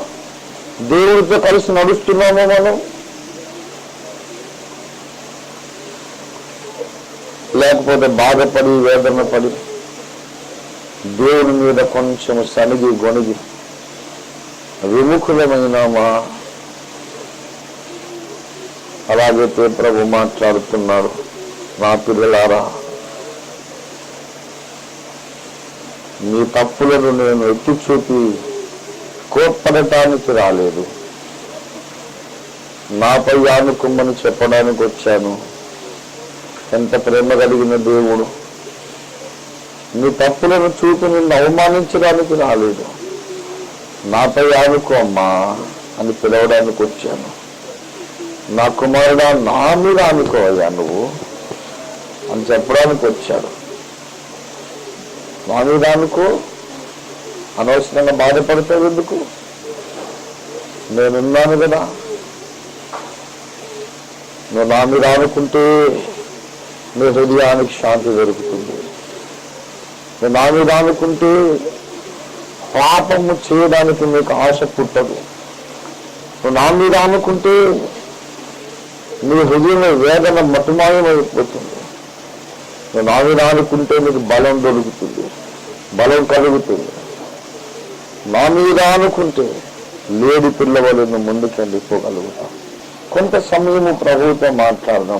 దేవునితో కలిసి నడుస్తున్నామా మనం? లేకపోతే బాధపడి వేదన పడి దేవుని మీద కొంచెం సనిగి గొనిగి విముఖులమైనామా? అలాగైతే ప్రభు మాట్లాడుతున్నాడు, నా పిల్లలారా, మీ తప్పులను నేను ఎత్తి చూపి కోప్పడటానికి రాలేదు, నాపై ఆనుకుమ్మని చెప్పడానికి వచ్చాను. ఎంత ప్రేమ కలిగిన దేవుడు! నీ తప్పులను చూపి నిన్ను అవమానించడానికి రాలేదు, నాపై ఆనుకో అమ్మా అని పిలవడానికి వచ్చాను. నా కుమారుడా, నా మీద ఆనుకోవయ్యా నువ్వు అని చెప్పడానికి వచ్చాడు. నా మీద ఆనుకో, అనవసరంగా బాధపడతావు ఎందుకు? నేనున్నాను కదా. నువ్వు నా మీద ఆనుకుంటే నీ హృదయానికి శాంతి దొరుకుతుంది. నువ్వు నా మీద ఆనుకుంటే పాపము చేయడానికి నీకు ఆశ పుట్టదు. నువ్వు నా మీద ఆనుకుంటే నీ హృదయం వేదన మటుమాయమైపోతుంది. నువ్వు నా మీద ఆనుకుంటే నీకు బలం దొరుకుతుంది, బలం కలుగుతుంది. నా మీద ఆనుకుంటే లేడి పిల్లవలను ముందుకు వెళ్ళిపోగలుగుతాం. కొంత సమయము ప్రభువుతో మాట్లాడదాం.